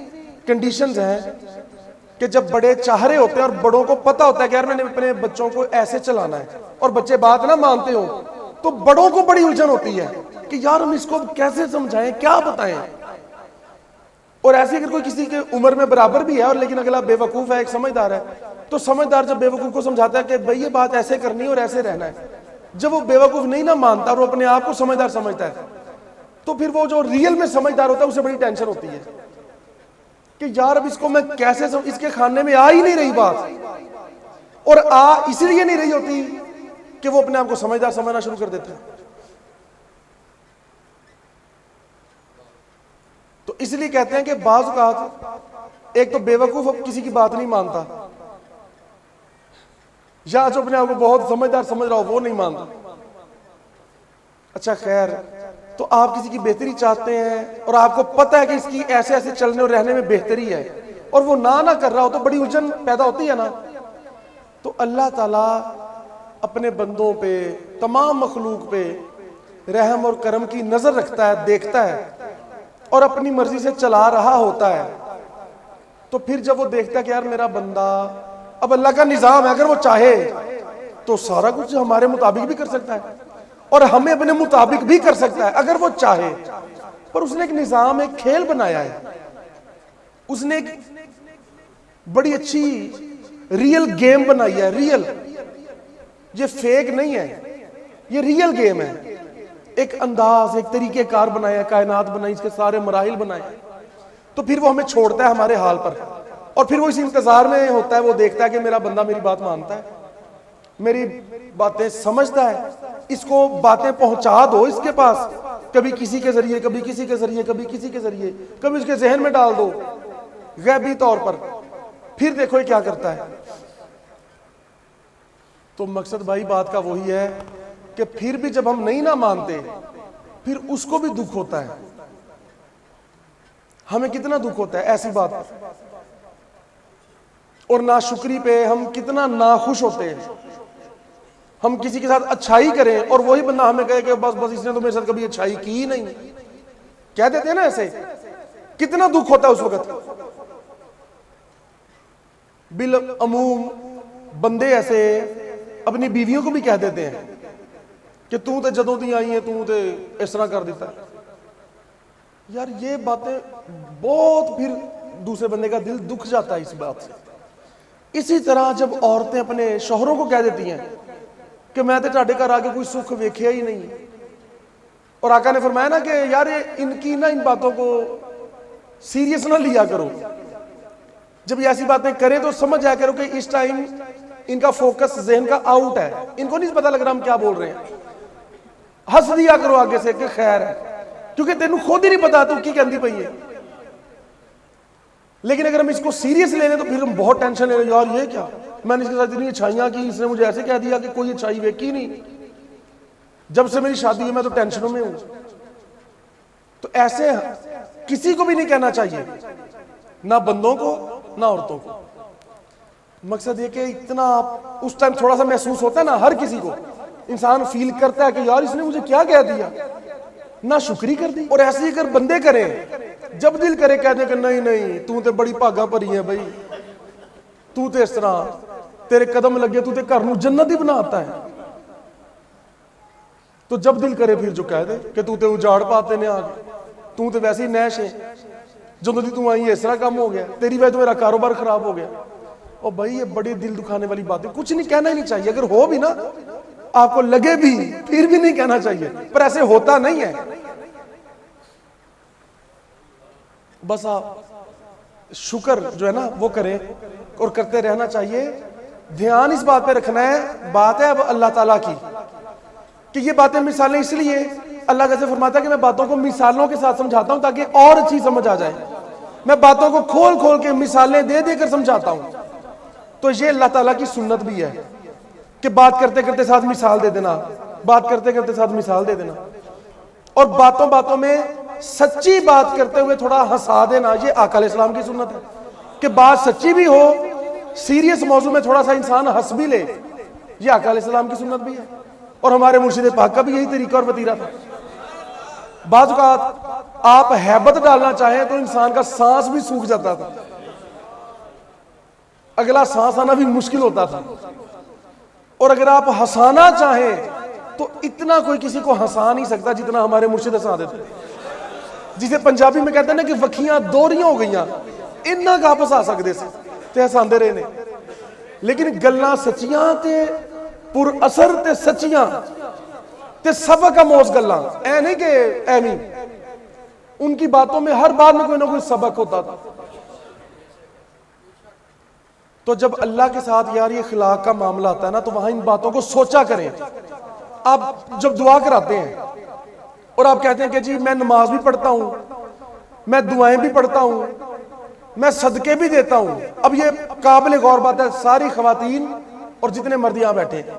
کنڈیشنز ہیں کہ جب بڑے چاہ رہے ہوتے ہیں اور بڑوں کو پتہ ہوتا ہے کہ یار میں نے اپنے بچوں کو ایسے چلانا ہے, اور بچے بات نہ مانتے ہو, تو بڑوں کو بڑی الجھن ہوتی ہے کہ یار ہم اس کو کیسے سمجھائیں, کیا بتائیں. اور ایسے اگر کوئی کسی کے عمر میں برابر بھی ہے اور لیکن اگلا بے وقوف ہے, ایک سمجھدار ہے, تو سمجھدار جب بے وقوف کو سمجھاتا ہے کہ بھئی یہ بات ایسے کرنی ہے اور ایسے رہنا ہے, جب وہ بے وقوف نہیں نہ مانتا اور وہ اپنے آپ کو سمجھدار سمجھتا ہے, تو پھر وہ جو ریئل میں سمجھدار ہوتا ہے اسے بڑی ٹینشن ہوتی ہے کہ یار اب اس کو میں کیسے اس کے کھانے میں آ ہی نہیں رہی بات. اور اس لیے نہیں رہی ہوتی کہ وہ اپنے آپ کو سمجھدار سمجھنا شروع کر دیتے ہیں. تو اس لیے کہتے ہیں کہ بعض اوقات ایک تو بے وقوف اب کسی کی بات نہیں مانتا, یا جو اپنے آپ کو بہت سمجھدار سمجھ رہا ہو وہ نہیں مانتا. اچھا خیر, تو آپ کسی کی بہتری چاہتے ہیں اور آپ کو پتہ ہے کہ اس کی ایسے ایسے چلنے اور رہنے میں بہتری ہے, اور وہ نہ کر رہا ہو, تو بڑی الجھن پیدا ہوتی ہے نا. تو اللہ تعالیٰ اپنے بندوں پہ, تمام مخلوق پہ رحم اور کرم کی نظر رکھتا ہے, دیکھتا ہے, اور اپنی مرضی سے چلا رہا ہوتا ہے. تو پھر جب وہ دیکھتا ہے کہ یار میرا بندہ, اب اللہ کا نظام ہے, اگر وہ چاہے تو سارا کچھ ہمارے مطابق بھی کر سکتا ہے اور ہمیں اپنے مطابق بھی کر سکتا ہے اگر وہ چاہے. پر اس نے ایک نظام, ایک کھیل بنایا ہے, اس نے ایک بڑی اچھی ریئل گیم بنائی ہے. ریئل, یہ فیک نہیں ہے, یہ ریئل گیم ہے. ایک انداز, ایک طریقہ کار بنایا, کائنات بنائی, اس کے سارے مراحل بنائے. تو پھر وہ ہمیں چھوڑتا ہے ہمارے حال پر, اور پھر وہ اس انتظار میں ہوتا ہے, وہ دیکھتا ہے کہ میرا بندہ میری بات مانتا ہے, میری باتیں سمجھتا ہے, اس کو باتیں پہنچا دو اس کے پاس, کبھی کسی کے ذریعے, کبھی کسی کے ذریعے, کبھی کسی کے ذریعے, کبھی اس کے ذہن میں ڈال دو غیبی طور پر, پھر دیکھو یہ کیا کرتا ہے. تو مقصد بھائی بات کا وہی ہے کہ پھر بھی جب ہم نہیں نہ مانتے, پھر اس کو بھی دکھ ہوتا ہے. ہمیں کتنا دکھ ہوتا ہے ایسی بات پر, اور ناشکری پہ ہم کتنا ناخوش ہوتے ہیں. ہم کسی کے ساتھ اچھائی کریں اور وہی بندہ ہمیں کہے کہ بس بس اس نے تو میرے ساتھ کبھی اچھائی کی ہی نہیں, کہہ دیتے ہیں نا ایسے, کتنا دکھ ہوتا ہے اس وقت. بالعموم بندے ایسے اپنی بیویوں کو بھی کہہ دیتے ہیں کہ تو تے جدوں دی آئی ہیں تو تے اس طرح کر دیتا ہے. یار یہ باتیں بہت پھر دوسرے بندے کا دل دکھ جاتا ہے اس بات سے. اسی طرح جب عورتیں اپنے شوہروں کو کہہ دیتی ہیں کہ میں تے تہاڈے گھر آگے کوئی سکھ ویکھیا ہی نہیں, اور آقا نے فرمایا نا کہ یار ان کی نا ان باتوں کو سیریس نہ لیا کرو, جب یہ ایسی باتیں کریں تو سمجھ جایا کرو کہ اس ٹائم ان کا فوکس ذہن کا آؤٹ ہے, ان کو نہیں پتہ لگ رہا ہم کیا بول رہے ہیں. ہنس دیا کرو آگے سے کہ خیر ہے, کیونکہ تینوں خود ہی نہیں پتا تو کی کہندی پئی ہے. لیکن اگر ہم اس کو سیریس لے لیں تو پھر ہم بہت ٹینشن لے لیں, یار یہ کیا, میں نے اس کے ساتھ اتنی اچھائیاں کی, اس نے مجھے ایسے کہہ دیا کہ کوئی اچھائی ویکھی نہیں, جب سے میری شادی ہوئی میں تو ٹینشنوں میں ہوں. تو ایسے کسی کو بھی نہیں کہنا چاہیے, نہ بندوں کو نہ عورتوں کو. مقصد یہ کہ اتنا اس ٹائم تھوڑا سا محسوس ہوتا ہے نا, ہر کسی کو انسان فیل کرتا ہے کہ یار اس نے مجھے کیا کہہ دیا, نہ شکری کر دی. اور ایسے ہی اگر بندے کریں, جب دل کرے کہہ دیں کہ نہیں نہیں تو تے بڑی بھاگا بھری ہے بھائی, تو تے اس طرح تیرے قدم لگے تو تے گھر نوں جنت ہی بناتا ہے. تو جب دل کرے پھر جو کہہ دے کہ تو تے اجاڑ پاتے نے آگے, تو تے ویسے ہی نیش ہے, جدوں دی تو آئی اس طرح کام ہو گیا, تیری وجہ تو میرا کاروبار خراب ہو گیا. اور بھائی یہ بڑی دل دکھانے والی بات ہے, کچھ نہیں کہنا ہی نہیں چاہیے. اگر ہو بھی نا آپ کو لگے بھی پھر بھی نہیں کہنا چاہیے, پر ایسے ہوتا نہیں ہے. بس آپ شکر جو ہے نا وہ کریں اور کرتے رہنا چاہیے. دھیان اس بات پہ رکھنا ہے, بات ہے اب اللہ تعالیٰ کی, کہ یہ باتیں مثالیں اس لیے اللہ جیسے فرماتا ہے کہ میں باتوں کو مثالوں کے ساتھ سمجھاتا ہوں تاکہ اور اچھی سمجھ آ جائے. میں باتوں کو کھول کھول کے مثالیں دے دے کر سمجھاتا ہوں. تو یہ اللہ تعالیٰ کی سنت بھی ہے کہ بات کرتے کرتے ساتھ مثال دے دینا, بات کرتے کرتے ساتھ مثال دے دینا, اور باتوں باتوں میں سچی بات کرتے ہوئے تھوڑا ہنسا دینا. یہ آقا علیہ السلام کی سنت ہے کہ بات سچی بھی ہو, سیریس موضوع میں تھوڑا سا انسان ہنس بھی لے. یہ آقا علیہ السلام کی سنت بھی ہے, اور ہمارے مرشد پاک کا بھی یہی طریقہ اور وتیرہ تھا. بعض اوقات آپ ہیبت ڈالنا چاہیں تو انسان کا سانس بھی سوکھ جاتا تھا, اگلا سانس آنا بھی مشکل ہوتا تھا. اور اگر آپ ہنسانا چاہیں تو اتنا کوئی کسی کو ہنسا نہیں سکتا جتنا ہمارے مرشد ہنسا دیتے, جسے پنجابی میں کہتے ہیں نا کہ وکھیاں دوریاں ہو گئیاں, انہاں کا آپس آ سکتے سے تے ہساندے رہے نے. لیکن گلاں سچیاں تے پر اثر تے سچیاں تے سبق آموز گلاں, اے نہیں کہ ایویں, ان کی باتوں میں ہر بات میں کوئی نہ کوئی سبق ہوتا تھا. تو جب اللہ کے ساتھ یار یہ اخلاق کا معاملہ آتا ہے نا تو وہاں ان باتوں کو سوچا کریں. آپ جب دعا کراتے ہیں اور آپ کہتے ہیں کہ جی میں نماز بھی پڑھتا ہوں, میں دعائیں بھی پڑھتا ہوں, میں صدقے بھی دیتا ہوں. اب یہ قابل غور بات ہے, ساری خواتین اور جتنے مرد یہاں بیٹھے ہیں,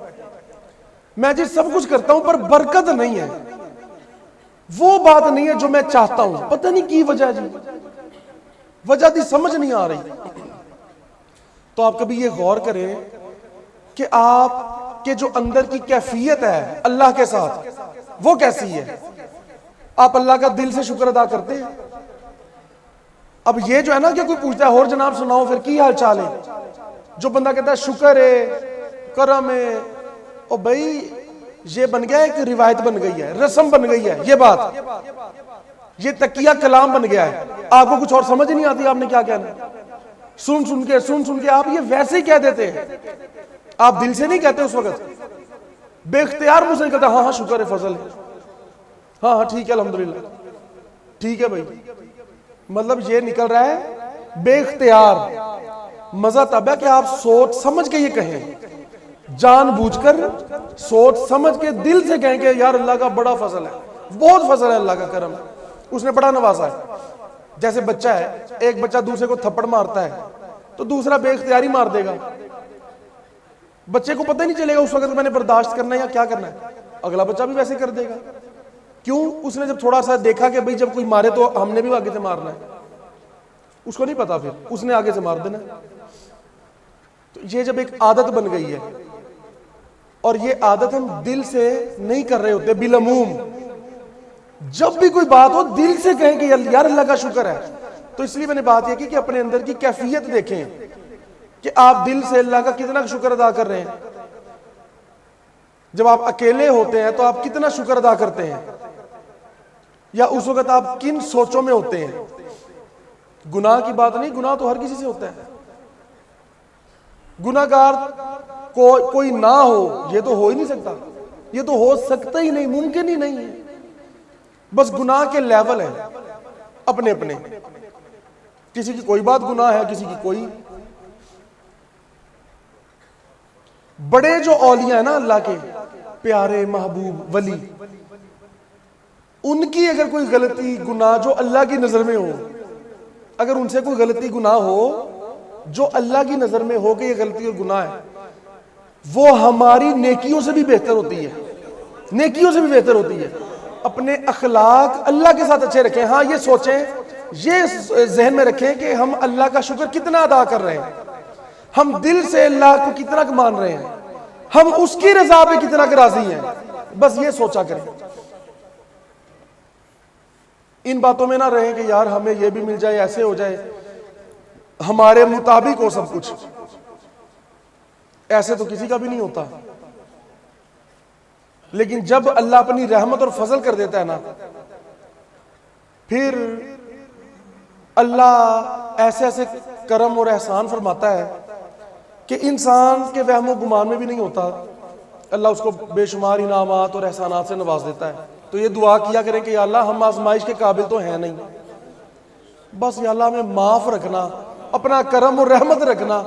میں جی سب کچھ کرتا ہوں پر برکت نہیں ہے, وہ بات نہیں ہے جو میں چاہتا ہوں. پتہ نہیں کی وجہ جی, وجہ دی سمجھ نہیں آ رہی. تو آپ کبھی یہ غور کریں کہ آپ کے جو اندر کی کیفیت ہے اللہ کے ساتھ وہ کیسی ہے. آپ اللہ کا دل سے شکر ادا کرتے ہیں؟ اب یہ جو ہے نا کہ کوئی پوچھتا ہے اور جناب سناؤ پھر کی حال چال ہے, جو بندہ کہتا ہے شکر ہے کرم ہے, او بھائی یہ بن گیا ہے کہ روایت بن گئی ہے, رسم بن گئی ہے, یہ بات یہ تقیہ کلام بن گیا ہے. آپ کو کچھ اور سمجھ نہیں آتی آپ نے کیا کہنا, سن سن کے آپ یہ ویسے ہی کہہ دیتے ہیں. آپ دل سے نہیں کہتے اس وقت, بے اختیار منہ سے کہتا ہاں ہاں شکر ہے فضل ہے, ہاں ہاں ٹھیک ہے الحمدللہ ٹھیک ہے بھائی. مطلب یہ نکل رہا ہے بے اختیار. مزہ تب ہے کہ آپ سوچ سمجھ کے یہ کہیں, جان بوجھ کر سوچ سمجھ کے دل سے کہیں کہ یار اللہ کا بڑا فضل ہے, بہت فضل ہے, اللہ کا کرم ہے, اس نے بڑا نوازا ہے. جیسے بچہ ہے, ایک بچہ دوسرے کو تھپڑ مارتا ہے تو دوسرا بے اختیاری مار دے گا, بچے کو پتہ نہیں چلے گا اس وقت میں نے برداشت کرنا ہے یا کیا کرنا ہے. اگلا بچہ بھی ویسے کر دے گا. کیوں؟ اس نے جب تھوڑا سا دیکھا کہ بھئی جب کوئی مارے تو ہم نے بھی آگے سے مارنا ہے, اس کو نہیں پتا, پھر اس نے آگے سے مار دینا. تو یہ جب ایک عادت بن گئی ہے, اور یہ عادت ہم دل سے نہیں کر رہے ہوتے, بالعموم جب بھی کوئی بات ہو دل سے کہیں کہ یار اللہ کا شکر ہے. تو اس لیے میں نے بات یہ کی کہ اپنے اندر کی کیفیت دیکھیں کہ آپ دل سے اللہ کا کتنا شکر ادا کر رہے ہیں. جب آپ اکیلے ہوتے ہیں تو آپ کتنا شکر ادا کرتے ہیں, یا اس وقت آپ کن سوچوں میں ہوتے ہیں. گناہ کی بات نہیں, گناہ تو ہر کسی سے ہوتا ہے. گناہ گار کوئی نہ ہو یہ تو ہو ہی نہیں سکتا, یہ تو ہو سکتا ہی نہیں, ممکن ہی نہیں ہے. بس گناہ کے لیول ہیں اپنے اپنے, کسی کی کوئی بات گناہ ہے, کسی کی کوئی. بڑے جو اولیاء ہیں نا اللہ کے پیارے محبوب ولی, ان کی اگر کوئی غلطی گناہ جو اللہ کی نظر میں ہو, اگر ان سے کوئی غلطی گناہ ہو جو اللہ کی نظر میں ہو کہ یہ غلطی اور گناہ ہے, وہ ہماری نیکیوں سے بھی بہتر ہوتی ہے, نیکیوں سے بھی بہتر ہوتی ہے. اپنے اخلاق اللہ کے ساتھ اچھے رکھیں. ہاں یہ سوچیں, یہ ذہن میں رکھیں کہ ہم اللہ کا شکر کتنا ادا کر رہے ہیں, ہم دل سے اللہ کو کتنا مان رہے ہیں, ہم اس کی رضا پہ کتنا راضی ہیں. بس یہ سوچا کریں. ان باتوں میں نہ رہیں کہ یار ہمیں یہ بھی مل جائے, ایسے ہو جائے, ہمارے مطابق ہو سب کچھ. ایسے تو کسی کا بھی نہیں ہوتا. لیکن جب اللہ اپنی رحمت اور فضل کر دیتا ہے نا، پھر اللہ ایسے ایسے کرم اور احسان فرماتا ہے کہ انسان کے وہم و گمان میں بھی نہیں ہوتا. اللہ اس کو بے شمار انعامات اور احسانات سے نواز دیتا ہے. تو یہ دعا کیا کریں کہ یا اللہ ہم آزمائش کے قابل تو ہیں نہیں، بس یا اللہ ہمیں معاف رکھنا، اپنا کرم اور رحمت رکھنا،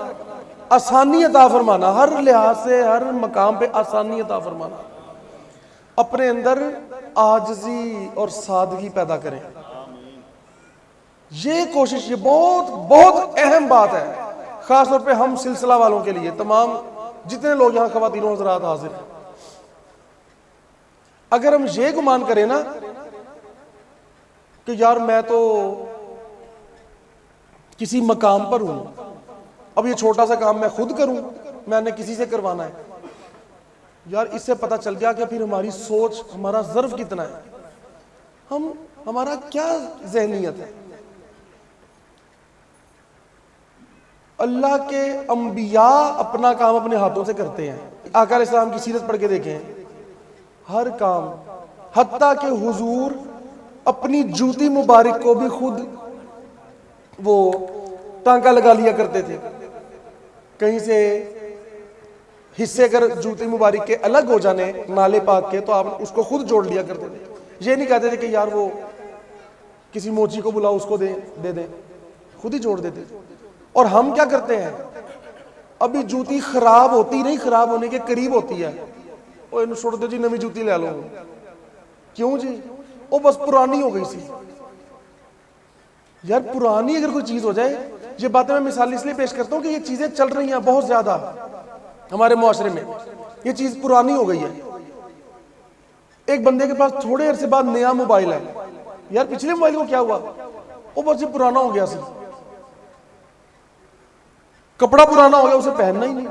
آسانی عطا فرمانا، ہر لحاظ سے ہر مقام پہ آسانی عطا فرمانا. اپنے اندر عاجزی اور سادگی پیدا کریں. یہ کوشش، یہ بہت بہت اہم بات ہے، خاص طور پہ ہم سلسلہ والوں کے لیے. تمام جتنے لوگ یہاں خواتین و حضرات حاضر ہیں، اگر ہم یہ گمان کریں نا کہ یار میں تو کسی مقام پر ہوں، اب یہ چھوٹا سا کام میں خود کروں، میں نے کسی سے کروانا ہے، یار اس سے پتہ چل گیا کہ پھر ہماری سوچ، ہمارا ظرف کتنا ہے، ہمارا کیا ذہنیت ہے. اللہ کے انبیاء اپنا کام اپنے ہاتھوں سے کرتے ہیں. آقا علیہ السلام کی سیرت پڑھ کے دیکھیں، ہر کام، حتیٰ کہ حضور اپنی جوتی مبارک کو بھی خود وہ ٹانکا لگا لیا کرتے تھے. کہیں سے حصے اگر جوتی مبارک کے الگ ہو جانے نالے پاک کے، تو آپ اس کو خود جوڑ لیا کرتے تھے. یہ نہیں کہتے تھے کہ یار وہ کسی موچی کو بلاؤ اس کو دے دیں، خود ہی جوڑ دیتے. اور ہم کیا کرتے ہیں، ابھی جوتی خراب ہوتی نہیں، خراب ہونے کے قریب ہوتی ہے، وہ انہوں چھوڑ دو جی نوی جوتی لے لو. کیوں جی؟ وہ بس پرانی ہو گئی سی. یار پرانی اگر کوئی چیز ہو جائے، یہ باتیں میں مثال اس لیے پیش کرتا ہوں کہ یہ چیزیں چل رہی ہیں بہت زیادہ ہمارے معاشرے میں، یہ چیز پرانی ہو گئی ہے. ایک بندے کے پاس تھوڑے عرصے بعد نیا موبائل ہے، یار پچھلے موبائل کو کیا ہوا، وہ بس یہ پرانا ہو گیا سی. کپڑا پرانا ہو گیا، اسے پہننا ہی نہیں.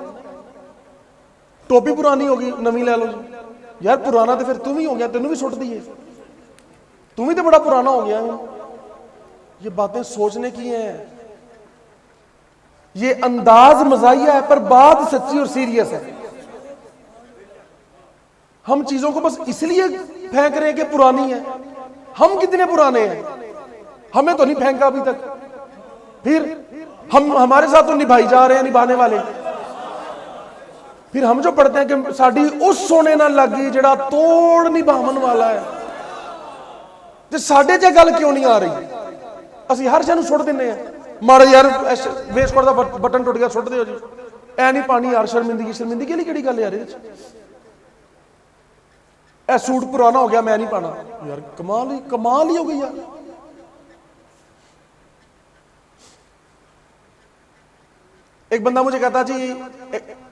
ٹوپی پرانی ہوگی، نوی لے لو جی. یار پرانا تو پھر تم ہی ہو گیا، تینوں بھی سٹ دیے، تم ہی تو بڑا پرانا ہو گیا. یہ باتیں سوچنے کی ہیں، یہ انداز مزاحیہ ہے، پر بات سچی اور سیریس ہے. ہم چیزوں کو بس اس لیے پھینک رہے ہیں کہ پرانی ہے. ہم کتنے پرانے ہیں، ہمیں تو نہیں پھینکا ابھی تک، پھر ہمارے ساتھ تو نبھائی جا رہے ہیں نبھانے والے. پھر ہم جو پڑھتے ہیں کہ ساڈی اس سونے نہ لگی جڑا توڑ نبھاون والا ہے، تے ساڈے چ گل کیوں نہیں آ رہی؟ اسی ہر شے نوں سٹ دینے ہیں. ماڑا یار ویسٹ کوٹ دا بٹن ٹوٹ گیا، سٹ دیو جی، اے نہیں پانی یار. شرمندگی والی کیڑی گل ہے یار؟ اے سوٹ پرانا ہو گیا، میں نہیں پانا. یار کمال ہی ہو گئی یار. ایک بندہ مجھے کہتا جی،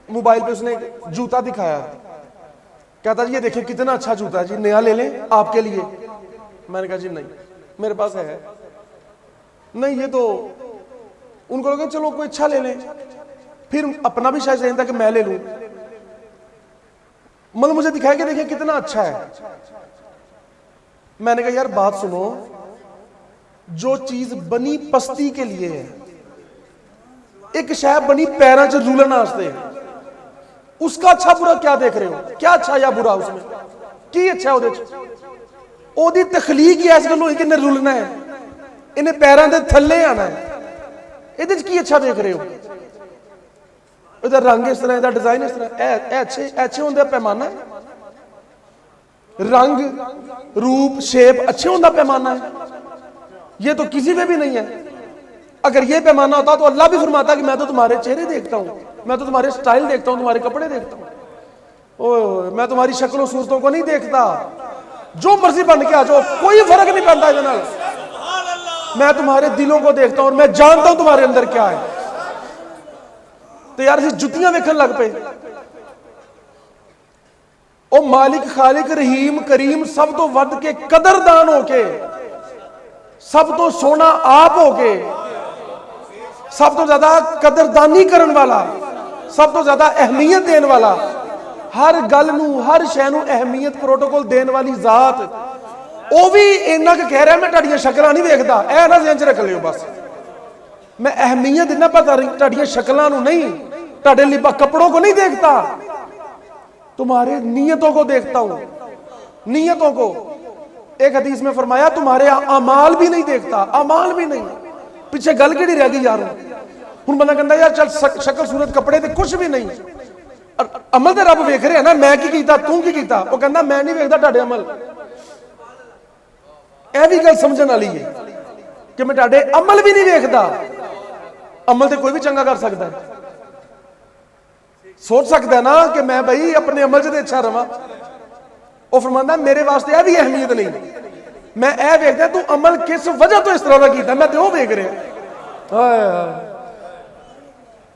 موبائل پہ اس نے جوتا دکھایا، کہتا جی یہ دیکھیں کتنا اچھا جوتا ہے جی، نیا لے لیں آپ کے لیے. میں نے کہا جی نہیں، میرے پاس ہے نہیں. یہ تو ان کو لگا چلو کوئی اچھا لے لیں، پھر اپنا بھی شاید ذہن تھا کہ میں لے لوں. مطلب مجھے دکھایا کہ دیکھیں کتنا اچھا ہے. میں نے کہا یار بات سنو، جو چیز بنی پستی کے لیے ہے، ایک شے بنی پیراں چ رولن واسطے، اس کا اچھا برا کیا دیکھ رہے ہو؟ کیا اچھا یا برا اس میں؟ کی اچھا ہے او دی تخلیق ہی ایس گلوں کہ رولنا ہے، انہیں پیراں دے تھلے آنا ہے. یہ کی اچھا دیکھ رہے ہو؟ یہ رنگ اس طرح، یہ ڈیزائن اس طرح، اچھے ہوندے پیمانہ ہے، رنگ روپ شیپ اچھے ہوندہ پیمانہ ہے. یہ تو کسی میں بھی نہیں ہے. اگر یہ پیمانہ ہوتا تو اللہ بھی فرماتا کہ میں تو تمہارے چہرے دیکھتا ہوں، میں تو تمہارے سٹائل دیکھتا ہوں، تمہارے کپڑے دیکھتا ہوں، میں تمہاری شکل و صورتوں کو نہیں دیکھتا. جو مرضی بن کے آ جاؤ، کوئی فرق نہیں پڑتا ہے. میں تمہارے دلوں کو دیکھتا ہوں اور میں جانتا ہوں تمہارے اندر کیا ہے. تو یار جتیاں ویکھن لگ پے. او مالک خالق رحیم کریم سب تو ود کے قدردان ہو کے، سب تو سونا آپ ہو کے، سب تو زیادہ قدردانی کرن والا، سب تو زیادہ اہمیت دین والا، ہر گل نو ہر شے نو اہمیت پروٹوکول دین والی ذات، او بھی اینا کہ کہہ رہا ہے میں تہاڈیاں شکلاں نہیں ویکھدا. اے نہ ذہن چ رکھ لیو، بس میں اہمیت دینا پتہ تہاڈیاں شکلاں نو نہیں، تہاڈے کپڑوں کو نہیں دیکھتا، تمہارے نیتوں کو دیکھتا ہوں، نیتوں کو۔ ایک حدیث میں فرمایا تمہارے اعمال بھی نہیں دیکھتا، اعمال بھی نہیں۔ پیچھے گل کیڑی رہ گئی یار؟ ہن بندہ کہندا یار چل شکل صورت کپڑے تے کچھ بھی نہیں، عمل تے رب ویکھ رہا ہے نا، میں کی کیتا تو کی کیتا؟ وہ کہندا میں نہیں ویکھدا تہاڈے عمل۔ اے بھی گل سمجھن والی ہے کہ میں تہاڈے عمل بھی نہیں ویکھدا۔ عمل تے کوئی بھی چنگا کر سکتا ہے، سوچ سکتا ہے نا کہ میں بھائی اپنے عمل سے اچھا رہا۔ وہ فرماندا میرے واسطے یہ بھی اہمیت نہیں، میں اے ویکھدا تو عمل کس وجہ تو اس طرح کا کیتا، میں تے وہ ویکھ رہا۔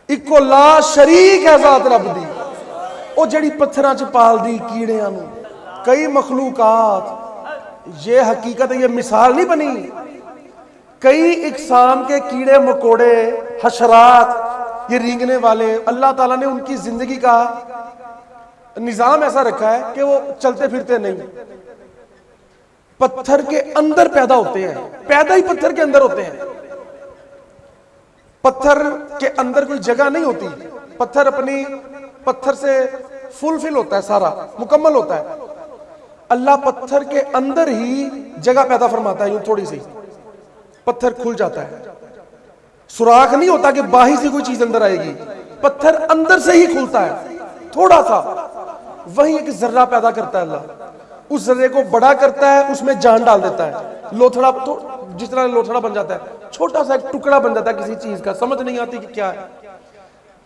اکو لا شریک ہے ذات رب دی، وہ جڑی پتھراں چ پال دی کیڑیاں نو۔ کئی مخلوقات، یہ حقیقت یہ مثال نہیں بنی، کئی اقسام کے کیڑے مکوڑے حشرات، یہ رینگنے والے، اللہ تعالیٰ نے ان کی زندگی کا نظام ایسا رکھا ہے کہ وہ چلتے پھرتے نہیں، پتھر کے اندر پیدا ہوتے ہیں، پیدا ہی پتھر کے اندر ہوتے ہیں۔ پتھر کے اندر کوئی جگہ نہیں ہوتی، پتھر سے فل ہوتا ہے، سارا مکمل ہوتا ہے۔ اللہ پتھر کے اندر ہی جگہ پیدا فرماتا ہے، یوں تھوڑی سی پتھر کھل جاتا ہے، سوراخ نہیں ہوتا کہ باہر سے کوئی چیز اندر آئے گی، پتھر اندر سے ہی کھلتا ہے تھوڑا سا، وہی ایک ذرہ پیدا کرتا ہے اللہ، اس ذرے کو بڑا کرتا ہے، اس میں جان ڈال دیتا ہے، لوتھڑا تو جس طرح لوتھڑا بن جاتا ہے، چھوٹا سا ایک ٹکڑا بن جاتا ہے کسی چیز کا، سمجھ نہیں آتی کہ کیا ہے،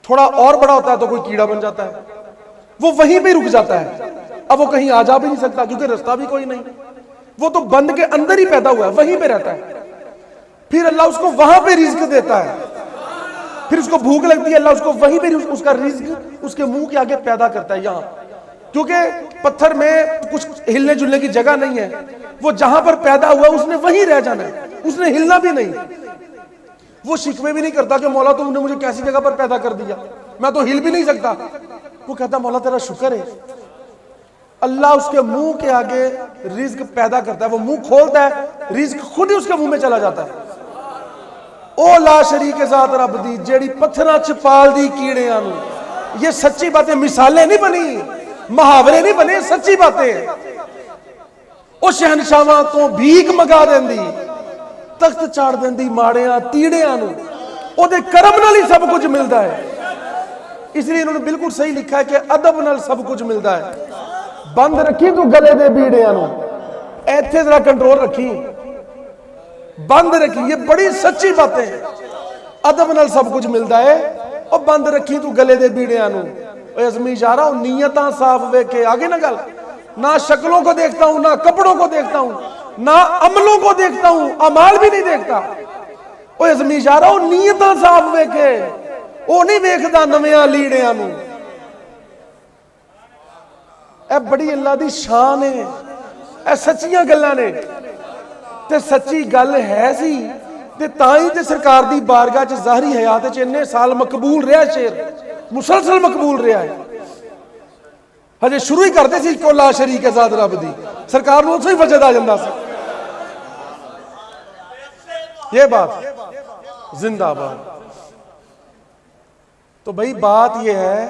تھوڑا اور بڑا ہوتا ہے تو کوئی کیڑا بن جاتا ہے، وہ وہیں پہ رک جاتا ہے، اب وہ کہیں آ جا بھی نہیں سکتا کیونکہ رستہ بھی کوئی نہیں، وہ تو بند کے اندر ہی پیدا ہوا ہے، وہیں پہ رہتا ہے۔ پھر اللہ اس کو وہاں پہ رزق دیتا ہے، پھر اس کو بھوک لگتی ہے، اللہ اس کو وہیں پہ اس کا رزق اس کے منہ کے آگے پیدا کرتا ہے یہاں، کیونکہ پتھر میں کچھ ہلنے جلنے کی جگہ نہیں ہے، وہ جہاں پر پیدا ہوا اس نے وہیں رہ جانا ہے، اس نے ہلنا بھی نہیں، وہ شکوے بھی نہیں کرتا کہ مولا تم نے مجھے کیسی جگہ پر پیدا کر دیا، میں تو ہل بھی نہیں سکتا، وہ کہتا مولا تیرا شکر ہے، اللہ اس کے منہ کے آگے رزق پیدا کرتا ہے، وہ منہ کھولتا ہے، رزق خود ہی اس کے منہ میں چلا جاتا ہے۔ او لا شریک ذات رب دی، جیڑی پتھراں چ پال دی کیڑیاں نو، یہ سچی باتیں، مثالیں نہیں بنی، محاورے نہیں بنے، سچی باتیں۔ او شہنشاواں تو بھیک مگا دیندی، تخت چاڑ دیندی ماڑیاں تیڑیاں نو، او دے کرم نال ہی سب کچھ ملدا ہے۔ اس لیے انہوں نے بالکل صحیح لکھا ہے کہ ادب نال سب کچھ ملدا ہے۔ بند رکھی تو گلے دے بیڑیاں نو، ایتھے ذرا کنٹرول رکھی، بند رکھی، یہ بڑی سچی باتیں ہیں، ادب نال سب کچھ ملدا ہے، اور بند رکھی تو گلے دے بیڑیاں نو۔ اے عزمی اشارہ، نیتاں صاف ویکھے، آگے نہ گل، نہ شکلوں کو دیکھتا ہوں، نہ کپڑوں کو دیکھتا ہوں، نہ عملوں کو دیکھتا ہوں، اعمال بھی نہیں دیکھتا۔ اے عزمی اشارہ، نیتاں صاف ویکھے، وہ نہیں ویکھدا نویاں لیڑیاں نو۔ اے بڑی اللہ دی شان ہے، اے سچیاں گلاں نے، تے سچی گل ہے سی تے تائیں تے سرکار دی بارگاہ چ ظاہری حیات چ اتنے سال مقبول رہا، شیر مسلسل مقبول رہا ہے۔ ہجے شروع ہی کرتے سی کو لا شریک ذات رب دی، سرکار نو اسی وجہ آ جاندہ سی۔ یہ بات زندہ باد۔ تو بھئی بات یہ ہے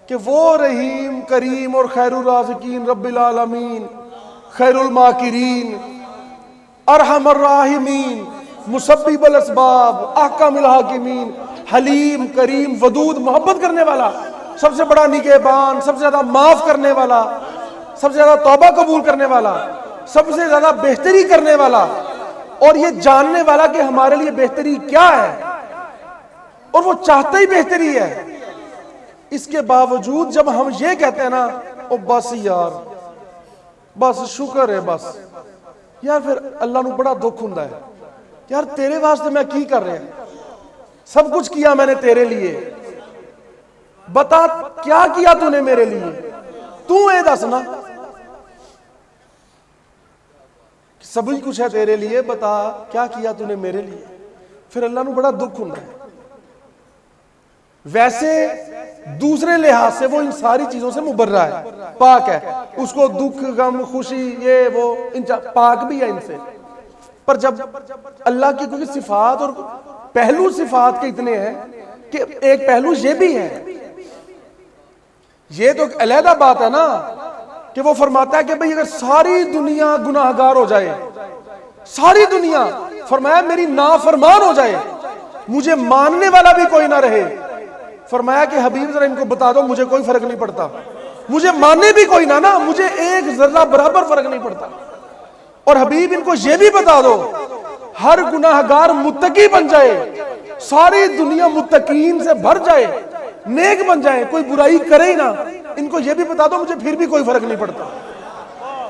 کہ وہ رحیم کریم اور خیر الرازقین رب العالمین، خیر الماکرین، ارحم الراحمین، مسبب الاسباب، احکم الحاکمین، حلیم کریم ودود، محبت کرنے والا، سب سے بڑا نگہبان، سب سے زیادہ معاف کرنے والا، سب سے زیادہ توبہ قبول کرنے والا، سب سے زیادہ بہتری کرنے والا، اور یہ جاننے والا کہ ہمارے لیے بہتری کیا ہے، اور وہ چاہتا ہی بہتری ہے۔ اس کے باوجود جب ہم یہ کہتے ہیں نا، او بس یار، بس شکر ہے، بس یار، پھر اللہ نو بڑا دکھ ہوندا ہے، یار تیرے واسطے میں کی کر رہا ہوں، سب کچھ کیا میں نے تیرے لیے، بتا کیا کیا تو نے میرے لیے، تو اے دسنا، سب کچھ ہے تیرے لیے، بتا کیا کیا تو نے میرے لیے۔ پھر اللہ نو بڑا دکھ ہوندا ہے۔ ویسے دوسرے لحاظ سے وہ ان ساری چیزوں سے مبرہ ہے، پاک ہے، اس کو دکھ غم خوشی یہ وہ پاک بھی ہے ان سے، پر جب اللہ کی کوئی صفات اور پہلو صفات کے اتنے ہیں کہ ایک پہلو یہ بھی ہے، یہ تو ایک علیحدہ بات ہے نا کہ وہ فرماتا ہے کہ بھئی اگر ساری دنیا گناہگار ہو جائے، ساری دنیا فرمایا میری نافرمان ہو جائے، مجھے ماننے والا بھی کوئی نہ رہے، فرمایا کہ حبیب ذرا ان کو بتا دو مجھے کوئی فرق نہیں پڑتا، مجھے ماننے بھی کوئی نہ مجھے ایک ذرہ برابر فرق نہیں پڑتا، اور حبیب ان کو یہ بھی بتا دو ہر گناہگار متقی بن جائے، ساری دنیا متقین سے بھر جائے، نیک بن جائے، کوئی برائی کرے ہی نہ، ان کو یہ بھی بتا دو مجھے پھر بھی کوئی فرق نہیں پڑتا۔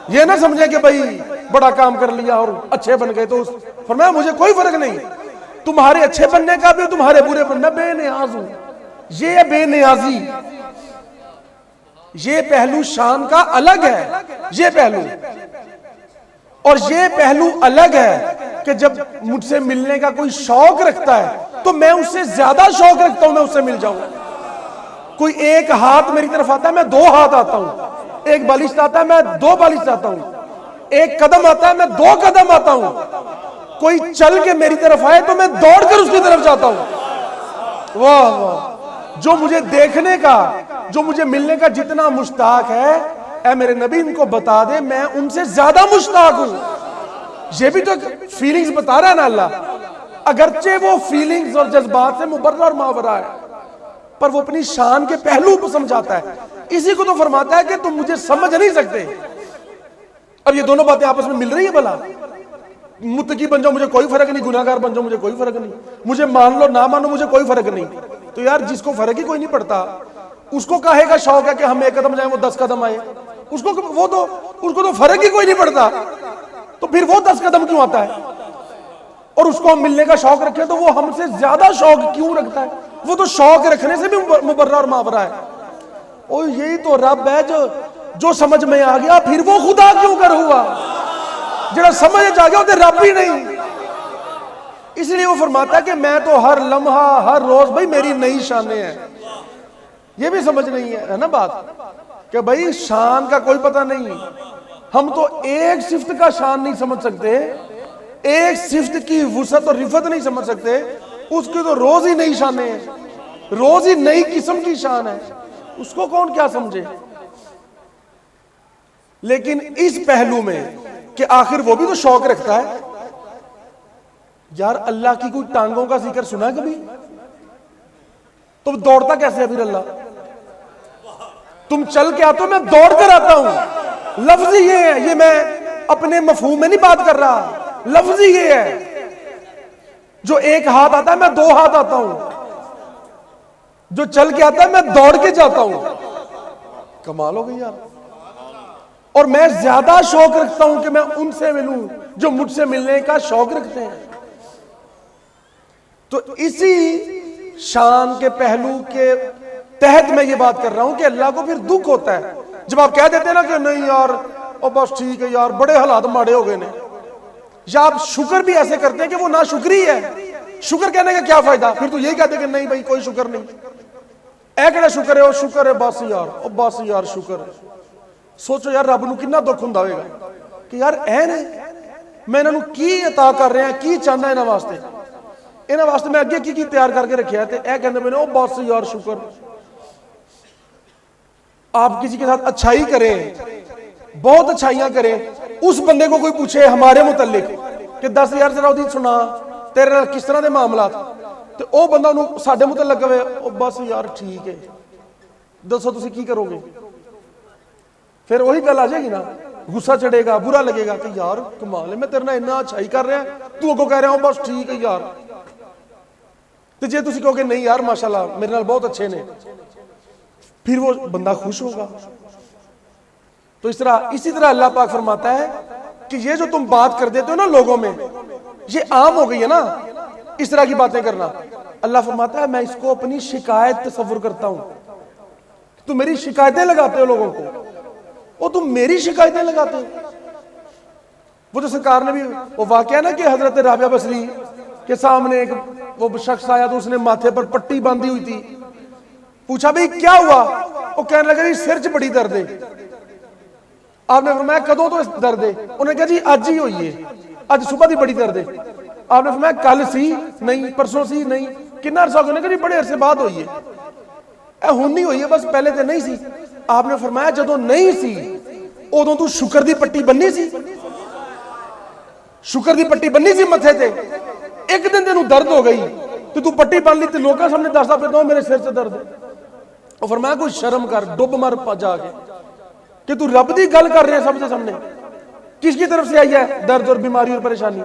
یہ نہ سمجھے کہ بھئی بڑا کام کر لیا اور اچھے بن گئے تو فرمایا مجھے کوئی فرق نہیں، تمہارے اچھے بننے کا بھی تمہارے برے بننے، بے نیاز ہوں۔ یہ بے نیازی، یہ پہلو شان کا الگ ہے، یہ پہلو، اور یہ پہلو الگ ہے کہ جب مجھ سے ملنے کا کوئی شوق رکھتا ہے تو میں اس سے زیادہ شوق رکھتا ہوں میں اس سے مل جاؤں۔ کوئی ایک ہاتھ میری طرف آتا ہے میں دو ہاتھ آتا ہوں، ایک بالشت آتا ہے میں دو بالشت آتا ہوں، ایک قدم آتا ہے میں دو قدم آتا ہوں، کوئی چل کے میری طرف آئے تو میں دوڑ کر اس کی طرف جاتا ہوں۔ واہ واہ، جو مجھے دیکھنے کا، جو مجھے ملنے کا جتنا مشتاق ہے، اے میرے نبی ان کو بتا دے میں ان سے زیادہ مشتاق ہوں۔ یہ بھی تو فیلنگز بتا رہا ہے نا اللہ، اگرچہ وہ فیلنگز اور جذبات سے مبرر اور ماورا ہے، پر وہ اپنی شان کے پہلو کو سمجھاتا ہے۔ اسی کو تو فرماتا ہے کہ تم مجھے سمجھ نہیں سکتے۔ اب یہ دونوں باتیں آپس میں مل رہی ہیں بھلا؟ متقی بن جاؤ مجھے کوئی فرق نہیں، گناہگار بن جاؤ مجھے کوئی فرق نہیں، مجھے مان لو نہ مانو مجھے کوئی فرق نہیں۔ تو یار جس کو فرق ہی کوئی نہیں پڑتا اس کو کاہے کا شوق ہے کہ ہم ایک قدم جائیں وہ 10 قدم آئے؟ اس کو تو فرق ہی کوئی نہیں پڑتا، تو پھر وہ 10 قدم کیوں آتا ہے؟ اور اس کو ہم ملنے کا شوق رکھیں تو وہ ہم سے زیادہ شوق کیوں رکھتا ہے؟ وہ تو شوق رکھنے سے بھی مبرر اور ماورا ہے۔ اور یہی تو رب ہے جو سمجھ میں آ گیا پھر وہ خدا کیوں کر ہوا، جڑا سمجھ آ گیا وہ تو رب ہی نہیں۔ اس لیے وہ فرماتا ہے کہ میں تو ہر لمحہ ہر روز بھائی میری نئی شانیں ہیں۔ یہ بھی سمجھ نہیں ہے نا بات کہ بھائی شان کا کوئی پتہ نہیں، ہم تو ایک صفت کا شان نہیں سمجھ سکتے، ایک صفت کی وسعت اور رفت نہیں سمجھ سکتے، اس کی تو روز ہی نئی شانیں ہیں، روز ہی نئی قسم کی شان ہے، اس کو کون کیا سمجھے۔ لیکن اس پہلو میں کہ آخر وہ بھی تو شوق رکھتا ہے، یار اللہ کی کوئی ٹانگوں کا ذکر سنا ہے کبھی؟ تو دوڑتا کیسے ہے پھر اللہ؟ تم چل کے آتے ہو میں دوڑ کر آتا ہوں، لفظ یہ ہے، یہ میں اپنے مفہوم میں نہیں بات کر رہا، لفظ یہ ہے، جو ایک ہاتھ آتا ہے میں دو ہاتھ آتا ہوں، جو چل کے آتا ہے میں دوڑ کے جاتا ہوں۔ کمال ہو گئی یار۔ اور میں زیادہ شوق رکھتا ہوں کہ میں ان سے ملوں جو مجھ سے ملنے کا شوق رکھتے ہیں۔ تو اسی شان کے پہلو کے تحت میں یہ بات کر رہا ہوں کہ اللہ کو پھر دکھ ہوتا ہے جب آپ کہہ دیتے ہیں نا کہ نہیں یار او بس ٹھیک ہے یار بڑے حالات ماڑے ہو گئے نے، یا آپ شکر بھی ایسے کرتے ہیں کہ وہ ناشکری ہے، شکر کہنے کا کیا فائدہ؟ پھر تو یہی کہتے ہیں کہ نہیں بھائی کوئی شکر نہیں، اے کہنا شکر ہے او شکر ہے بس یار او بس یار شکر ہے۔ سوچو یار رب نو کتنا دکھ ہوندا ہوئے گا کہ یار اے نے میں انہاں نو کی عطا کر رہا ہاں، کی چاہنا انہاں واسطے، انہاں واسطے میں اگے کی تیار کر کے رکھیا ہے تے اے کہندے میں نے او بس یار شکر۔ آپ کسی کے ساتھ اچھائی کریں، بہت اچھائیاں کریں، اس بندے کو کوئی پوچھے ہمارے متعلق کہ 10 یار ذرا دی سنا تیرے نال کس طرح دے معاملات، تو او بندہ انہوں ساڈے متعلق کہے او بس یار ٹھیک ہے، دسو تسی کی کرو گے؟ پھر وہی گل آ جائے گی نا، غصہ چڑھے گا، برا لگے گا کہ یار کمال ہے میں تیرے نال اتنا اچھائی کر رہا ہے تو اگوں کہہ رہا ہوں بس ٹھیک ہے یار۔ تو جے تسی کہو کہ نہیں یار ماشاءاللہ میرے نال بہت اچھے نے، پھر وہ بندہ خوش ہوگا۔ تو اسی طرح اللہ پاک فرماتا ہے کہ یہ جو تم بات کر دیتے ہو نا لوگوں میں، یہ عام ہو گئی ہے نا اس طرح کی باتیں کرنا۔ اللہ فرماتا ہے میں اس کو اپنی شکایت تصور کرتا ہوں، تم میری شکایتیں لگاتے ہو لوگوں کو، وہ تم میری شکایتیں لگاتے ہو۔ وہ جو سرکار نے بھی وہ واقعہ نا کہ حضرت رابعہ بصری کے سامنے ایک وہ شخص آیا تو اس نے ماتھے پر پٹی باندھی ہوئی تھی، پوچھا بھئی کیا ہوا؟ وہ کہنے لگا جی سر چ بڑی درد ہے۔ آپ نے فرمایا کدوں تو اس درد ہے؟ انہوں نے کہا جی آج ہی ہوئی ہے، آج صبح دی بڑی درد ہے۔ آپ نے فرمایا کل سی نہیں، پرسوں سی نہیں، کنا عرصہ ہو گیا کہ بڑے عرصے بعد ہوئی ہے. اے ہن نہیں ہوئی ہے بس پہلے تے نہیں سی. آپ نے فرمایا جدوں نہیں سی ادوں تو شکر دی پٹی بننی سی, شکر دی پٹی بننی سی متھے تے. ایک دن تینوں درد ہو گئی تو تو پٹی بن لی تے لوکاں سامنے دسدا پھردا میرے سر سے درد ہے. اور فرمایا کوئی شرم کر, ڈب مر جا کے کہ تو رب دی گل کر رہے ہیں سب کے سامنے. کس کی طرف سے آئی ہے درد اور بیماری اور پریشانی,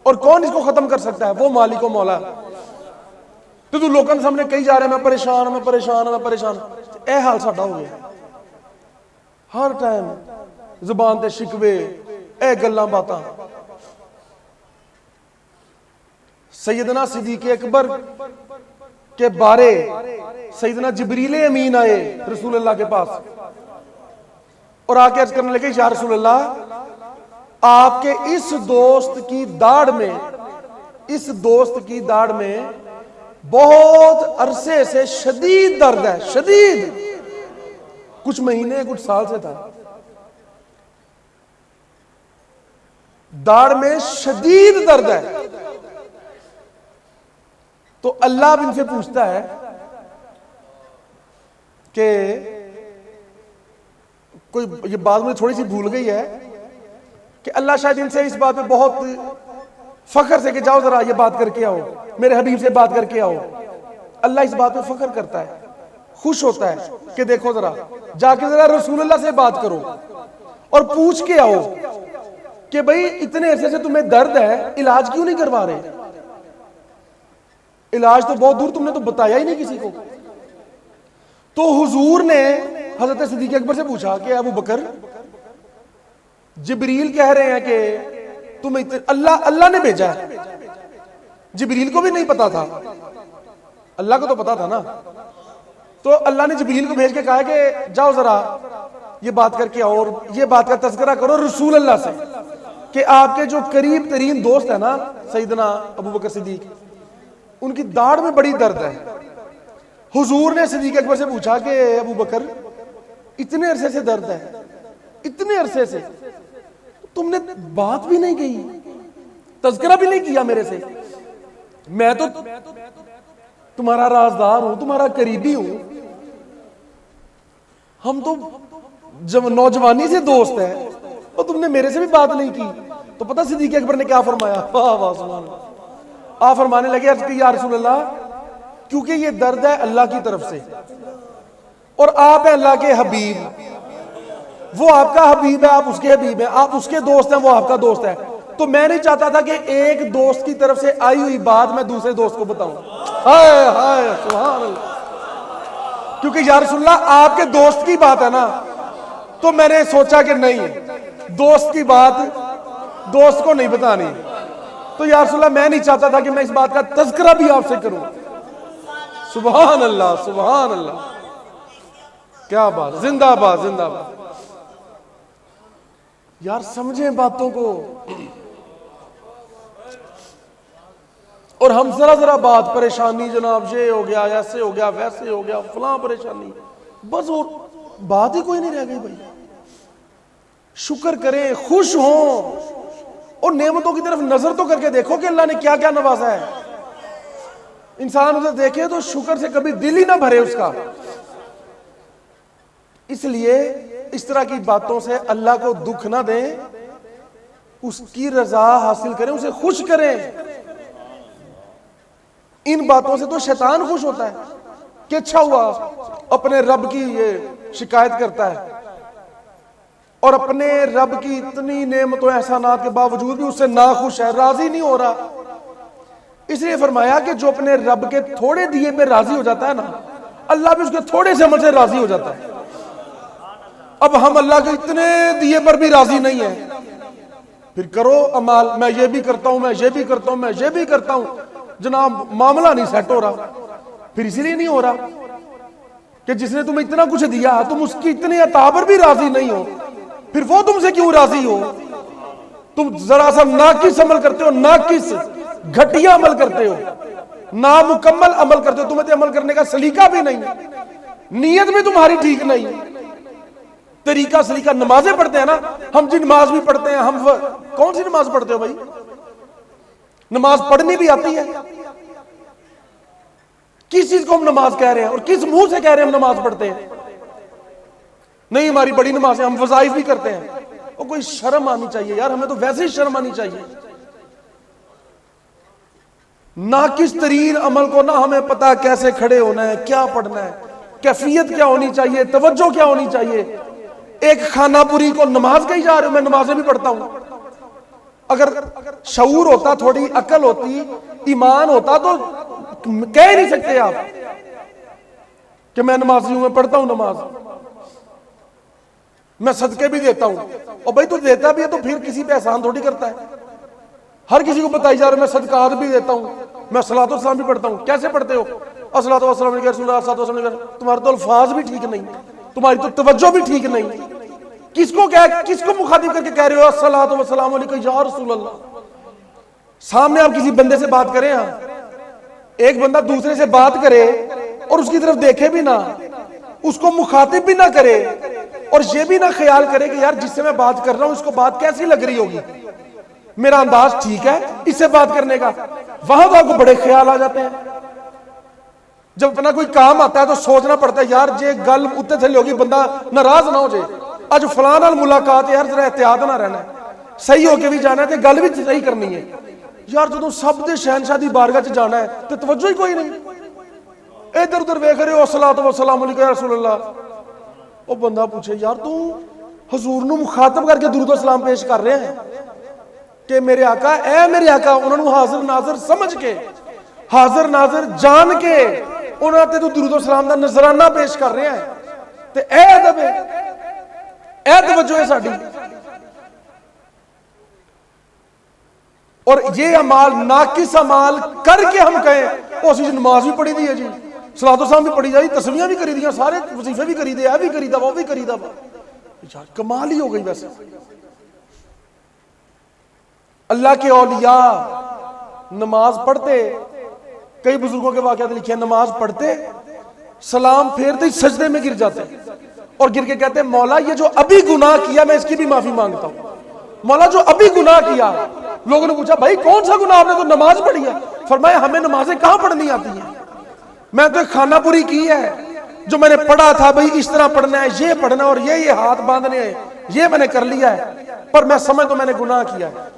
اور کون اس کو ختم کر سکتا ہے؟ وہ مالک و مولا. تو لوگوں کے سامنے کہی جا رہے ہیں میں پریشان ہوں, میں پریشان ہوں, میں پریشان ہوں. اے حال ساڈا ہو گیا, ہر ٹائم زبان تے شکوے, اے گلاں باتاں. سیدنا صدیق اکبر کے بارے سیدنا جبریل امین آئے رسول اللہ کے پاس اور آ کے عرض کرنے لگے یا رسول اللہ, آپ کے اس دوست کی داڑھ میں, اس دوست کی داڑھ میں بہت عرصے سے شدید درد ہے, شدید, کچھ مہینے کچھ سال سے تھا, داڑھ میں شدید درد ہے. تو اللہ اب ان سے پوچھتا ہے کہ کوئی یہ بات مجھے تھوڑی سی بھول گئی ہے کہ اللہ شاید ان سے اس بات پہ بہت فخر سے کہ جاؤ ذرا یہ بات کر کے آؤ, میرے حبیب سے بات کر کے آؤ. اللہ اس بات پہ فخر کرتا ہے, خوش ہوتا ہے کہ دیکھو ذرا جا کے ذرا رسول اللہ سے بات کرو اور پوچھ کے آؤ کہ بھئی اتنے عرصے سے تمہیں درد ہے, علاج کیوں نہیں کروا رہے؟ علاج تو بہت دور, تم نے تو بتایا ہی نہیں کسی کو. تو حضور نے حضرت صدیق اکبر سے پوچھا کہ ابو بکر, جبریل کہہ رہے ہیں کہ تم اللہ نے بھیجا ہے. جبریل کو بھی نہیں پتا تھا, اللہ کو تو پتا تھا نا. تو اللہ نے جبریل کو بھیج کے کہا کہ جاؤ ذرا یہ بات کر کے اور یہ بات کا تذکرہ کرو رسول اللہ سے کہ آپ کے جو قریب ترین دوست ہیں نا سیدنا ابو بکر صدیق, ان کی داڑھ میں بڑی درد ہے. حضور نے صدیق اکبر سے پوچھا کہ ابو بکر اتنے عرصے سے درد ہے, اتنے عرصے سے تم نے بات بھی نہیں کی, تذکرہ بھی نہیں کیا میرے سے. میں تو تمہارا رازدار ہوں, تمہارا قریبی ہوں, ہم تو جب نوجوانی سے دوست ہیں اور تم نے میرے سے بھی بات نہیں کی. تو پتہ صدیق اکبر نے کیا فرمایا؟ واہ واہ سبحان اللہ. آپ فرمانے لگے عرض کہ یا رسول اللہ, کیونکہ یہ درد ہے اللہ کی طرف سے اور آپ ہیں اللہ کے حبیب, وہ آپ کا حبیب ہے, آپ اس کے حبیب ہیں, آپ اس کے دوست ہیں, وہ آپ کا دوست ہے. تو میں نہیں چاہتا تھا کہ ایک دوست کی طرف سے آئی ہوئی بات میں دوسرے دوست کو بتاؤں. ہائے ہائے سبحان اللہ. کیونکہ یا رسول اللہ آپ کے دوست کی بات ہے نا, تو میں نے سوچا کہ نہیں, دوست کی بات دوست کو نہیں بتانی. تو یا رسول اللہ میں نہیں چاہتا تھا کہ میں اس بات کا تذکرہ بھی آپ سے کروں. سبحان اللہ سبحان اللہ, کیا بات, زندہ باد زندہ باد. یار سمجھیں باتوں کو, اور ہم ذرا بات, پریشانی جناب یہ ہو گیا, ایسے ہو گیا, ویسے ہو گیا, فلاں پریشانی, بس اور بات ہی کوئی نہیں رہ گئی. بھائی شکر کریں, خوش ہوں, اور نعمتوں کی طرف نظر تو کر کے دیکھو کہ اللہ نے کیا کیا نوازا ہے. انسان اسے دیکھے تو شکر سے کبھی دل ہی نہ بھرے اس کا. اس لیے اس طرح کی باتوں سے اللہ کو دکھ نہ دیں, اس کی رضا حاصل کریں, اسے خوش کریں. ان باتوں سے تو شیطان خوش ہوتا ہے کہ اچھا ہوا, اپنے رب کی یہ شکایت کرتا ہے اور اپنے رب کی اتنی نعمت و احسانات کے باوجود بھی اس سے ناخوش ہے, راضی نہیں ہو رہا. اس لیے فرمایا کہ جو اپنے رب کے تھوڑے دیے پہ راضی ہو جاتا ہے نا, اللہ بھی اس کے تھوڑے سے عمل سے راضی ہو جاتا ہے. اب ہم اللہ کے اتنے دیے پر بھی راضی نہیں ہیں, پھر کرو عمال, میں یہ بھی کرتا ہوں, میں یہ بھی کرتا ہوں, میں یہ بھی کرتا ہوں, جناب معاملہ نہیں سیٹ ہو رہا. پھر اسی لیے نہیں ہو رہا کہ جس نے تمہیں اتنا کچھ دیا تم اس کی اتنی عطا پر بھی راضی نہیں ہو, پھر وہ تم سے کیوں راضی ہو؟ تم ذرا سا ناقص عمل کرتے ہو, ناقص گھٹیا عمل کرتے ہو, نامکمل عمل کرتے ہو, تمہیں عمل کرنے کا سلیقہ بھی نہیں, نیت میں تمہاری ٹھیک نہیں, طریقہ سلیقہ. نمازیں پڑھتے ہیں نا ہم, جی نماز بھی پڑھتے ہیں ہم, کون سی نماز پڑھتے ہو بھائی؟ نماز پڑھنی بھی آتی ہے, کس چیز کو ہم نماز کہہ رہے ہیں اور کس منہ سے کہہ رہے ہیں ہم نماز پڑھتے ہیں؟ نہیں ہماری بڑی نماز ہے، ہم وظائف بھی کرتے ہیں. اور کوئی شرم آنی چاہیے یار، ہمیں تو ویسے ہی شرم آنی چاہیے. ناقص ترین عمل کو نہ ہمیں پتا کیسے کھڑے ہونا ہے، کیا پڑھنا ہے، کیفیت کیا ہونی چاہیے، توجہ کیا ہونی چاہیے. ایک خانہ پوری کو نماز کہی جا رہے ہوں، میں نمازیں بھی پڑھتا ہوں. اگر شعور ہوتا، تھوڑی عقل ہوتی، ایمان ہوتا تو کہہ نہیں سکتے آپ کہ میں نمازی ہوں، میں پڑھتا ہوں نماز، میں صدقے بھی دیتا ہوں. اور بھائی تو دیتا بھی ہے تو پھر کسی پہ احسان تھوڑی کرتا ہے. ہر کسی کو بتائی جا رہا ہے میں صدقات بھی دیتا ہوں، میں صلاۃ والسلام بھی پڑھتا ہوں. کیسے پڑھتے ہو؟ الصلاۃ والسلام علی رسول اللہ، الصلاۃ والسلام علی رسول اللہ. تمہارے تو الفاظ بھی ٹھیک نہیں، تمہاری تو توجہ بھی ٹھیک نہیں. کس کو مخاطب کر کے کہہ رہے ہو الصلاۃ والسلام علیکم یا رسول اللہ؟ سامنے آپ کسی بندے سے بات کریں، ایک بندہ دوسرے سے بات کرے اور اس کی طرف دیکھے بھی نہ، اس کو مخاطب بھی نہ کرے اور یہ بھی نہ خیال کرے کہ یار جس سے میں بات کر رہا ہوں اس کو بات کیسی لگ رہی ہوگی، میرا انداز ٹھیک ہے اس سے بات کرنے کا. وہاں تو آپ کو بڑے خیال آ جاتے ہیں. جب اپنا کوئی کام آتا ہے تو سوچنا پڑتا ہے یار یہ گل اتنے تھلی ہوگی، بندہ ناراض نہ ہو جائے. آج فلان نال ملاقات ہے یار، ذرا احتیاط نہ رہنا ہے، صحیح ہو کے بھی جانا ہے کہ گل بھی صحیح کرنی ہے. یار جدوں سب دے شہنشاہ دی بارگاہ چ جانا ہے تو توجہ ہی کوئی نہیں، ادھر ادھر ویکھ رہے ہو الصلاۃ والسلام علیکم یا رسول اللہ. وہ بندہ پوچھے یار تو حضور نو مخاطب کر کے درود و سلام پیش کر رہے ہیں کہ میرے آقا، اے میرے آقا، انہوں نے حاضر ناظر سمجھ کے، حاضر ناظر جان کے انہوں نے تو درود و سلام دا نذرانہ پیش کر رہے ہیں. تے اے ادب ہے، اے توجہ ہے ساڈی. اور یہ اعمال، ناقص اعمال کر کے ہم کہیں وہ اسی نماز بھی پڑھی دی ہے جی، صلاۃ والسلام بھی پڑھی جائی، تسبیحاں بھی کری دیا، سارے وظیفے بھی کری دے، یہ بھی کری دا، وہ بھی کری دا. یار کمال ہی ہو گئی. ویسے اللہ کے اولیاء نماز پڑھتے، کئی بزرگوں کے واقعات لکھے ہیں، نماز پڑھتے سلام پھیرتے ہی سجدے میں گر جاتے اور گر کے کہتے ہیں مولا یہ جو ابھی گناہ کیا میں اس کی بھی معافی مانگتا ہوں. مولا جو ابھی گناہ کیا. لوگوں نے پوچھا بھائی کون سا گناہ؟ آپ نے تو نماز پڑھی ہے. فرمایا ہمیں نمازیں کہاں پڑھنی آتی ہیں، میں تو ایک خانہ پوری کی ہے، جو میں نے پڑھا تھا بھائی اس طرح پڑھنا ہے، یہ پڑھنا ہے اور یہ ہاتھ باندھنے ہیں، یہ میں نے کر لیا ہے، پر میں سمجھ تو میں نے گناہ کیا ہے.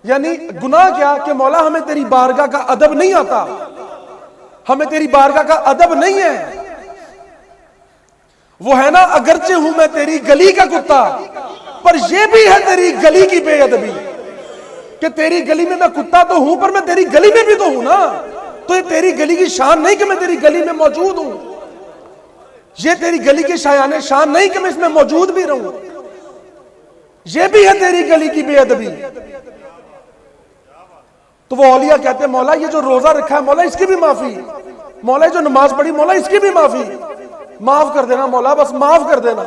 یعنی گناہ کیا کہ مولا ہمیں تیری بارگاہ کا ادب نہیں آتا، ہمیں تیری بارگاہ کا ادب نہیں ہے. وہ ہے نا اگرچہ ہوں میں تیری گلی کا کتا، پر یہ بھی ہے تیری گلی کی بے ادبی کہ تیری گلی میں کتا تو ہوں پر میں تیری گلی میں بھی تو ہوں نا. تو یہ تیری گلی کی شان نہیں کہ میں تیری گلی میں موجود ہوں، یہ تیری گلی کی شان نہیں کہ میں اس میں موجود بھی رہوں. یہ بھی ہے تیری گلی کی بے ادبی. تو وہ اولیاء کہتے ہیں مولا یہ جو روزہ رکھا ہے مولا اس کی بھی معافی، مولا جو نماز پڑھی مولا اس کی بھی معافی، معاف کر دینا مولا، بس معاف کر دینا.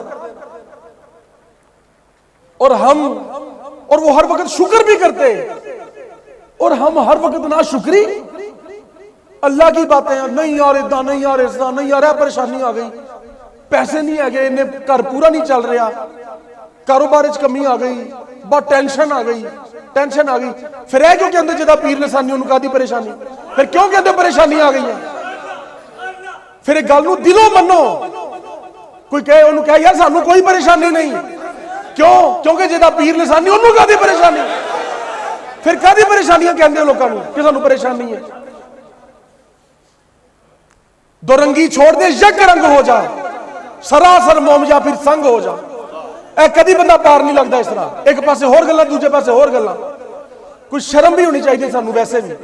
اور وہ ہر وقت شکر بھی کرتے، اور ہم ہر وقت نہ شکری. اللہ کی باتیں نہیں یار ادھا، نہیں یار اس طرح، نہیں یار پریشانی آ گئی، پیسے نہیں ہے گئے، انہیں گھر پورا نہیں چل رہا، کاروبار چ کمی آ گئی، بہت ٹینشن آ گئی. پھر اے کیوں کہتے جدا پیر لسانی انہوں کا دی پریشانی، پھر کیوں کہتے پریشانی آ گئی ہے؟ پھر ایک گل نو دلوں منو. کوئی کہے انہوں کہے یار سانو کوئی پریشانی نہیں، کیوں؟ کیونکہ جدا پیر لسانی انہوں کا دی پریشانی. پھر کا دی پریشانیاں کہندے لوگوں کو کہ سانو پریشانی ہے؟ دو رنگی چھوڑ دے یک رنگ ہو جا، سراسر موم یا پھر سنگ ہو جا. اے کدی بندہ پار نہیں لگتا اس طرح، ایک پاسے ہور گلاں دوسرے پاسے ہور گلاں. کوئی شرم بھی ہونی چاہیے سانو ویسے بھی.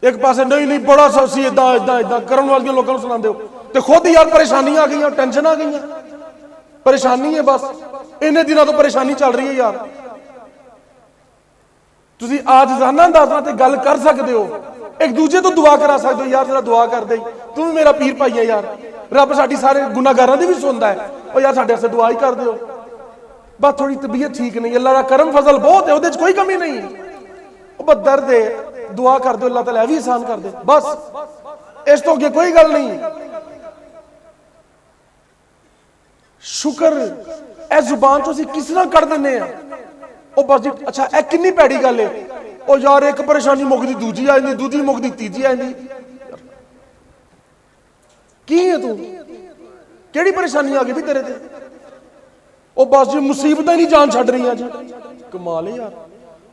ایک پاسے نہیں بڑا سی ادا کرن والے لوگوں کو سناندے ہو تے خود ہی یار پریشانیاں آ گئی، ٹینشن آ گئی، پریشانی ہے بس انہیں دنوں تو پریشانی چل رہی ہے. یار تسی آج جانا اندازہ تے گل کر سکتے ہو، ایک دوسرے تو دعا کرا سکتے ہو، یار ذرا دعا کر دے، تم میرا پیر بھائی ہے یار، رب ساڈی سارے گناہگاراں دی بھی سندا ہے، او یار ساڈے واسطے دعا ہی کر دیو. بس تھوڑی طبیعت ٹھیک نہیں، اللہ کا کرم فضل بہت ہے، اودے وچ کوئی کمی نہیں، بس درد ہے، دعا کر دو اللہ تعالیٰ بھی آسان کر دے، بس اس تو اگے کوئی گل نہیں. شکر اے زبان چوں اسی کس طرح کر دینے ہیں. او بس جی اچھا اے کنی پیڑی گل ہے، او یار ایک پریشانی مکدی دوجی آ جاندی، دوجی مکدی تیجی آ جاندی. ਕੀ ਹੈ ਤੂੰ, ਕਿਹੜੀ ਪਰੇਸ਼ਾਨੀ ਆ ਗਈ ਵੀ ਤੇਰੇ ਤੇ? ਉਹ ਬਸ ਜੀ ਮੁਸੀਬਤਾਂ ਹੀ ਨਹੀਂ ਜਾਨ ਛੱਡ ਰਹੀਆਂ ਜੀ। ਕਮਾਲ ਹੈ ਯਾਰ,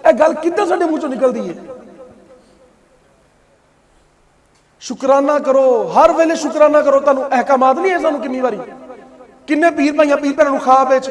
ਇਹ ਗੱਲ ਕਿੱਦਾਂ ਸਾਡੇ ਮੂੰਹ ਚੋਂ ਨਿਕਲਦੀ ਹੈ? ਸ਼ੁਕਰਾਨਾ ਕਰੋ, ਹਰ ਵੇਲੇ ਸ਼ੁਕਰਾਨਾ ਕਰੋ। ਤੁਹਾਨੂੰ ਅਹਿਕਾਮਾਤ ਨਹੀਂ ਹੈ ਸਾਨੂੰ ਕਿੰਨੀ ਵਾਰੀ, ਕਿੰਨੇ ਪੀਰ ਭਾਈਆਂ ਪੀਰ ਭੈਣਾਂ ਨੂੰ ਖਾਬ ਵਿੱਚ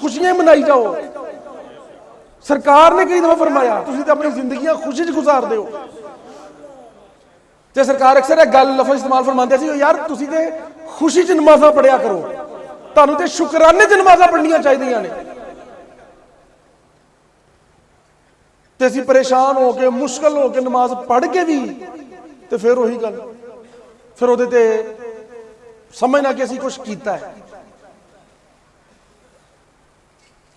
ਖੁਸ਼ੀਆਂ ਮਨਾਈ ਜਾਓ। ਸਰਕਾਰ ਨੇ ਕਈ ਦਫਾ ਫਰਮਾਇਆ ਤੁਸੀਂ ਤੇ ਆਪਣੀ ਜ਼ਿੰਦਗੀਆਂ ਖੁਸ਼ੀ 'ਚ ਗੁਜ਼ਾਰਦੇ ਹੋ। ਤੇ ਸਰਕਾਰ ਅਕਸਰ ਇਹ ਗੱਲ ਲਫ਼ਜ਼ ਇਸਤੇਮਾਲ ਫਰਮਾਉਂਦੇ ਸੀ, ਯਾਰ ਤੁਸੀਂ ਤੇ ਖੁਸ਼ੀ 'ਚ ਨਮਾਜ਼ਾਂ ਪੜਿਆ ਕਰੋ, ਤੁਹਾਨੂੰ ਤੇ ਸ਼ੁਕਰਾਨੇ 'ਚ ਨਮਾਜ਼ਾਂ ਪੜ੍ਹਨੀਆਂ ਚਾਹੀਦੀਆਂ ਨੇ। ਤੇ ਅਸੀਂ ਪਰੇਸ਼ਾਨ ਹੋ ਕੇ ਮੁਸ਼ਕਲ ਹੋ ਕੇ ਨਮਾਜ਼ ਪੜ੍ਹ ਕੇ ਵੀ ਤੇ ਫਿਰ ਉਹੀ ਗੱਲ, ਫਿਰ ਉਹਦੇ ਤੇ ਸਮਝਣਾ ਕਿ ਅਸੀਂ ਕੁਛ ਕੀਤਾ ਹੈ।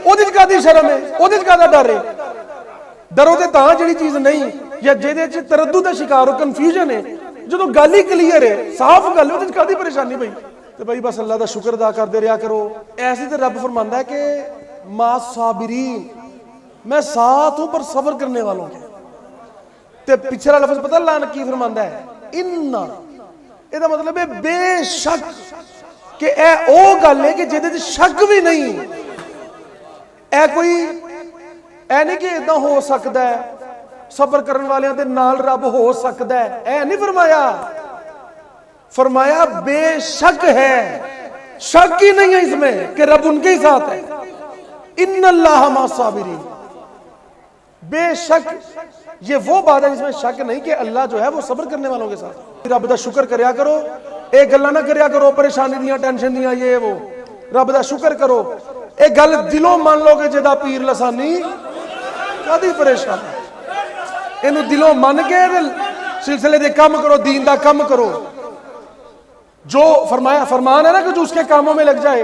ਉਹਦੇ ਚ ਕਾਦੀ ਸ਼ਰਮ ਹੈ, ਉਹਦੇ ਚ ਕਾਦਾ ਡਰ ਹੈ? ਡਰੋ ਤੇ ਤਾਂ ਜਿਹੜੀ ਚੀਜ਼ ਨਹੀਂ ਜਾਂ ਜਿਹਦੇ ਚ ਤਰੱਦੁਦ ਦਾ ਸ਼ਿਕਾਰ ਹੋ, ਕਨਫਿਊਜ਼ਨ ਹੈ। ਜਦੋਂ ਗੱਲ ਹੀ ਕਲੀਅਰ ਹੈ, ਸਾਫ਼ ਗੱਲ, ਉਹਦੇ ਚ ਕਾਦੀ ਪਰੇਸ਼ਾਨੀ ਪਈ? تو بھائی بس اللہ دا شکر ادا کرتے رہا کرو. ایسے تو رب فرماندا ہے کہ ما صابرین، میں ساتھ ہوں پر صبر کرنے والوں کے. تے پچھلا لفظ پتہ اللہ نے کی فرماندا ہے؟ انا. یہ مطلب ہے بے شک، کہ اے او گل ہے کہ جہدے تے شک بھی نہیں. اے کوئی اے نہیں کہ اتنا ہو سکتا ہے، صبر کرن والے دے نال رب ہو سکتا ہے، اے نہیں فرمایا. فرمایا بے شک ہے، شک ہی نہیں ہے اس میں کہ رب ان کے ہی ساتھ ہے. ان اللہ مع الصابرین. بے شک یہ وہ بات ہے جس میں شک نہیں کہ اللہ جو ہے وہ صبر کرنے والوں کے ساتھ. رب دا شکر کریا کرو، ایک گلاں نہ کریا کرو پریشانی دیاں ٹینشن دیاں یہ وہ. رب دا شکر کرو. ایک گل دلوں مان لو کہ جدا پیر لسانی کدی پریشان، اینو دلوں من کے سلسلے دے کام کرو، دین دا کام کرو. جو فرمایا فرمان ہے نا کہ جو اس کے کاموں میں لگ جائے،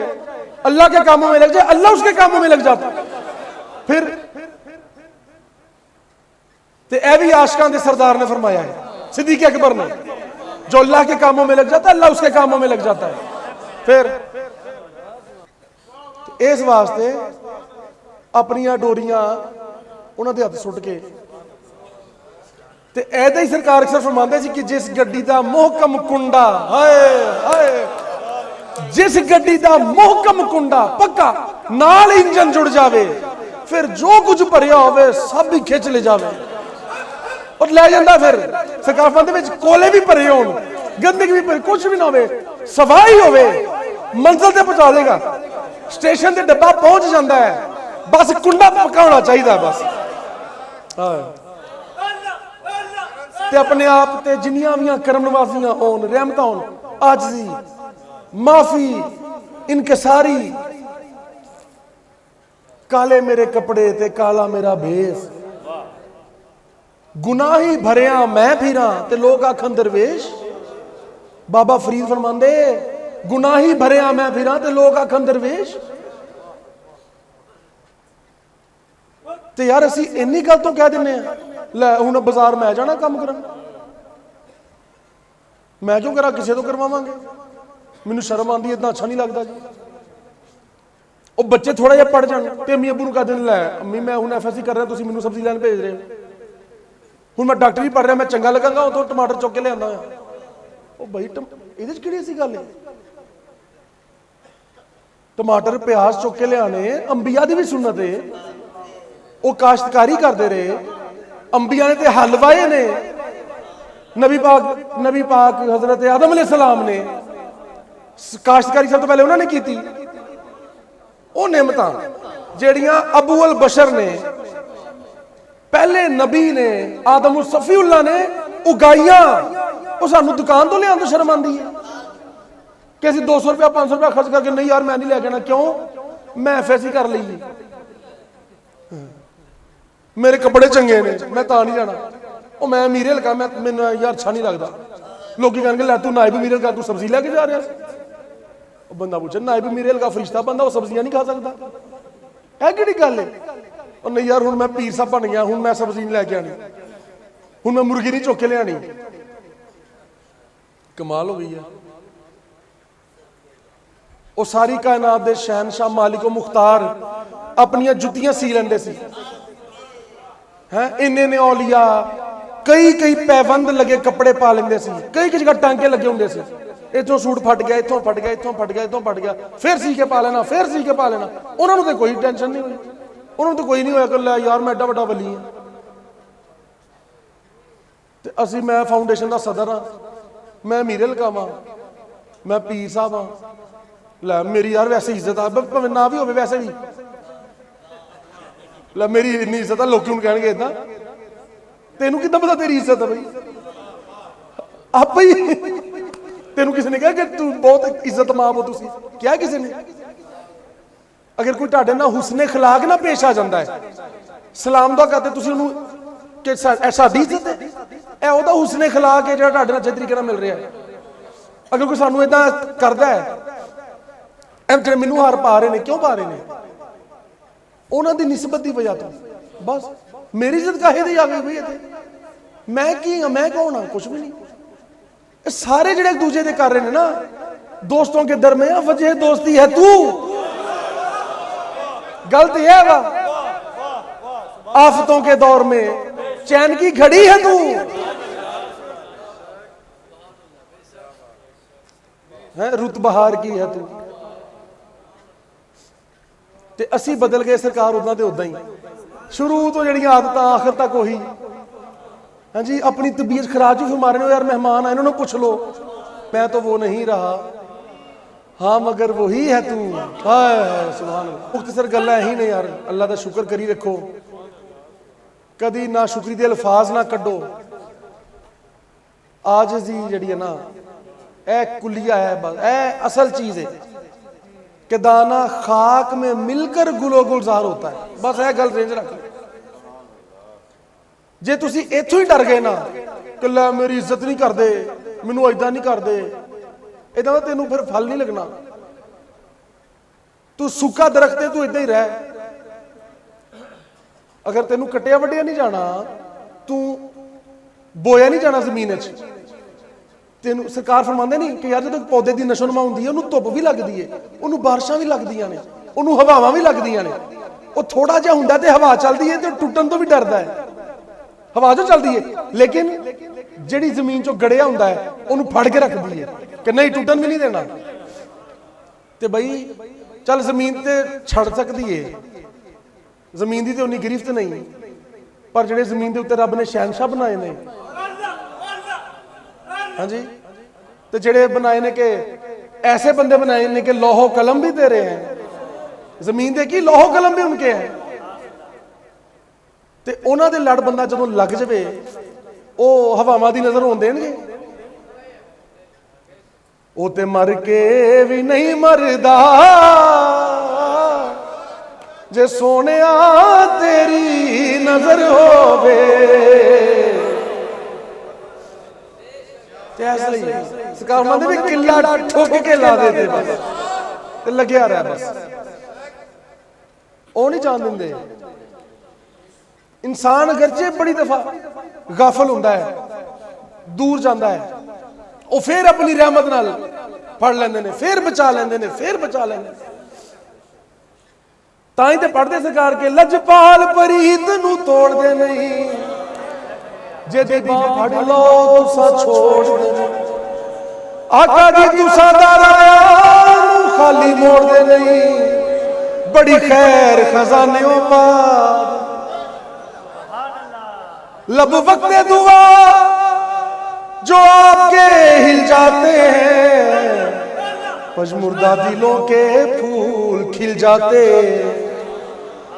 اللہ کے کاموں میں لگ جائے، اللہ اس کے کاموں میں لگ جاتا. پھر تے اے بھی عاشقاں دے سردار نے فرمایا ہے، صدیق اکبر نے، جو اللہ کے کاموں میں لگ جاتا ہے اللہ اس کے کاموں میں لگ جاتا ہے. پھر اس واسطے اپنیاں ڈوریاں انہاں دے ہاتھ سٹ کے تے ایدے ہی سرکار اکثر فرماندے سی کہ جس گڈی دا محکم کنڈا، ہائے ہائے، جس گڈی دا محکم کنڈا پکا نال انجن جڑ جاوے، پھر جو کچھ بھریا ہوئے سب ہی کھچ لے جاوے اور لے جاندہ. پھر سرکار فرماندے وچ کولے بھی بھرے ہون، گندگی بھی بھرے، کچھ بھی نہ ہوئے، صفائی ہوئے، منزل تے پہنچا دے گا. سٹیشن تے ڈبہ پہنچ جاندہ ہے، بس کنڈا پکا ہونا چاہیے. بس تے اپنے آپ تے جنیاں بھی کرم نوازیاں ہون، رحمتاں ہون، عاجزی، معافی، انکساری. کالے میرے کپڑے تے کالا میرا بھیس، گناہی بھریاں میں پھراں تے لوگ آکھن درویش. بابا فرید فرماندے گناہی بھریاں میں پھراں تے لوگ آکھن درویش. تے یار اسی اینی گل تو کہہ دینے ہیں لے ہن بازار میں جانا کام کرن، میں جو کرا کسے تو کرواواں گے، مینوں شرم آندی اتنا اچھا نہیں لگتا جی. او بچے تھوڑا جہا پڑھ جان تے امی ابو نوں کہہ دین لے امی میں ہن ایف ایس سی کر رہا تسی مینوں سبزی لین بھیج رہے ہو، ہن میں ڈاکٹری پڑھ رہا میں چنگا لگا گا او تو ٹماٹر چوک کے لے آندا ہاں. او بھائی ایدے وچ کیڑی ایسی گل ہے؟ ٹماٹر پیاز چوک کے لے آنے انبیاء دی بھی سنت ہے. وہ کاشتکاری کرتے رہے، انبیاء نے تے حل وائے نے. نبی پاک حضرت آدم علیہ السلام نے کاشتکاری سب تو پہلے انہوں نے کی تھی. وہ نعمتاں جیڑیاں ابو البشر نے، پہلے نبی نے، آدم الصفی اللہ نے اگائیاں، وہ سانو دکان تو لے آن تو شرم آندی ہے کہ اسی 200 روپیہ 500 روپیہ خرچ کر کے نہیں یار میں نہیں لے جانا. کیوں؟ میں ایف ایس سی کر لی، میرے کپڑے چنگے نے، میں تا نہیں جانا. او میں میرے لگا میں یار اچھا نہیں لگتا. لوگ کہنے کہ لے تو نائب میرے لگا تو سبزی لے کے جا رہا ہے. بندہ پوچھے نائب میرے لگا فرشتہ بندہ وہ سبزیاں نہیں کھا سکتا ہے کیڑی گل ہے؟ اور نہیں یار ہن میں پیر صاحب بن گیا، ہن میں سبزی نہیں لے کے آنی، ہن میں مرغی نہیں چوک کے لے آنی. کمال ہو گئی ہے. وہ ساری کائنات دے شہنشاہ مالک و مختار اپنی جتیاں سی لیندے سی. انہیں نے اولیاء کئی پیوند لگے کپڑے پا لیندے سی، کئی جگہ ٹانکے لگے ہوندے سی. اتوں سوٹ پھٹ گیا، اتوں پھٹ گیا، اتوں پھٹ گیا، اتوں پھٹ گیا، پھر سی کے پا لینا، پھر سی کے پا لینا. انہوں نے تو کوئی ٹینشن نہیں ہوئی، انہوں نے تو کوئی نہیں ہویا کہ لے یار میں ایڈا بڑا ولی ہوں. تے اسی میں فاؤنڈیشن دا صدر ہاں، میں میرے لگاواں، میں پیر صاحب ہاں. لے میری یار ویسے عزت آ بھاویں نہ بھی ہوے ویسے بھی لے میری اتنی عزت ہے. لوگ کہن گے اتنا تینوں کتنا پتا تیری عزت ہے؟ بھائی آپ ہی تینوں کسی نے کہا کہ تو بہت عزت ماب ہو تسی؟ کیا کسی نے؟ اگر کوئی تہاڈے نال حسن اخلاق نہ پیش آ جاندا ہے، سلام دا کہتے تسی انہوں کہ ساڈی عزت ہے، اے او دا حسن اخلاق ہے جڑا تہاڈے نال اچھے طریقے نال مل رہا ہے. اگر کوئی سانوں اتنا کردا ہے اے مینوں ہار پا رہے نے، کیوں پا رہے نے؟ انہاں دی نسبت دی وجہ تو. بس میری عزت کاہے دی آ گئی بھئی تے میں کی ہاں؟ میں کون ہاں؟ کچھ بھی نہیں. سارے جڑے ایک دوسرے دے کر رہے ہیں نا دوستوں کے درمیان وجہ دوستی ہے تو، غلط یہ ہے آفتوں کے دور میں چین کی گھڑی ہے تو، رت بہار کی ہے تو۔ تے اسی بدل گئے سرکار ادھا دے ادھا ہی، شروع تو جڑیاں عادتاں آخر تک وہی۔ ہاں جی، اپنی طبیعت خراج ہی فرما رہے ہو، یار مہمان آئے انہوں نے پوچھ لو، میں تو وہ نہیں رہا، ہاں مگر وہی ہے تو۔ ہائے سبحان اللہ، مختصر گلاں ہی نہیں یار، اللہ دا شکر کری رکھو، کدی نہ شکری دے الفاظ نہ کڈو۔ عاجزی جڑی ہے نا، اے کلیہ ہے، بس اے اصل چیز ہے کہ دانا خاک میں مل کر گلو گلزار ہوتا ہے، بس اے گل رینج رکھ لیں۔ جے تسی ایتھوں ہی ڈر گئے نا کہ لے میری عزت نہیں کر دے، مینوں ایداں نہیں کر دے، ایداں تینوں پھر پھل نہیں لگنا۔ تو سکا درخت ہے، تو ایداں ہی رہ، اگر تینوں کٹیا وڈیا نہیں جانا، تو بویا نہیں جانا زمین وچ۔ تینوں سرکار فرماندے نہیں کہ یار جدوں پودے دی نشو نما ہوندی ہے، انہوں دھوپ بھی لگدی ہے، انہوں بارشاں بھی لگدیاں نے، انہوں ہواواں بھی لگدیاں نے۔ وہ تھوڑا جہا ہوندا تے ہوا چلدی ہے تے ٹوٹن تو بھی ڈردا ہے، ہوا جو چلدی ہے، لیکن جڑی زمین چوں گڑیا ہوندا ہے انہوں پھڑ کے رکھ دی ہے کہ نہیں ٹوٹن بھی نہیں دینا۔ تے بھائی چل زمین تے چھڑ سکدی ہے، زمین دی تے انہی گرفت نہیں، پر جڑے زمین دے اوتے رب نے شہنشاہ بنائے نے، ہاں جی، تو جڑے بنائے نے کہ ایسے بندے بنائے نے کہ لوح و قلم بھی دے رہے ہیں، زمین دے کی لوح و قلم بھی ان کے ہیں، تے انہاں دے لڑ بندہ جدوں لگ جوے او ہواواں دی نظر ہون دین گے؟ او تے مر کے بھی نہیں مردا جے سونیا تیری نظر ہووے۔ ایسا ہی سرکار ماندے بھی قلعہ ٹھوک کے لا دیتے بس تے لگیا رہا بس، او نہیں جان دیں دے۔ انسان اگرچہ بڑی دفعہ غافل ہوندا ہے، دور جاندا ہے، او پھر اپنی رحمت نال پڑھ لیندے نے، پھر بچا لیندے نے، پھر بچا لیندے نے۔ تائیں تے پڑھ دے سرکار کے لجپال پریت نو توڑ دے نہیں، جے دی باں پھڑ لو تسا چھوڑ دے، آقا جی تسا دارایا نو خالی موڑ دے نہیں، بڑی خیر خزانیوں پا لب وقت دعا جو آپ کے ہل جاتے ہیں، پژمردہ دلوں کے پھول کھل جاتے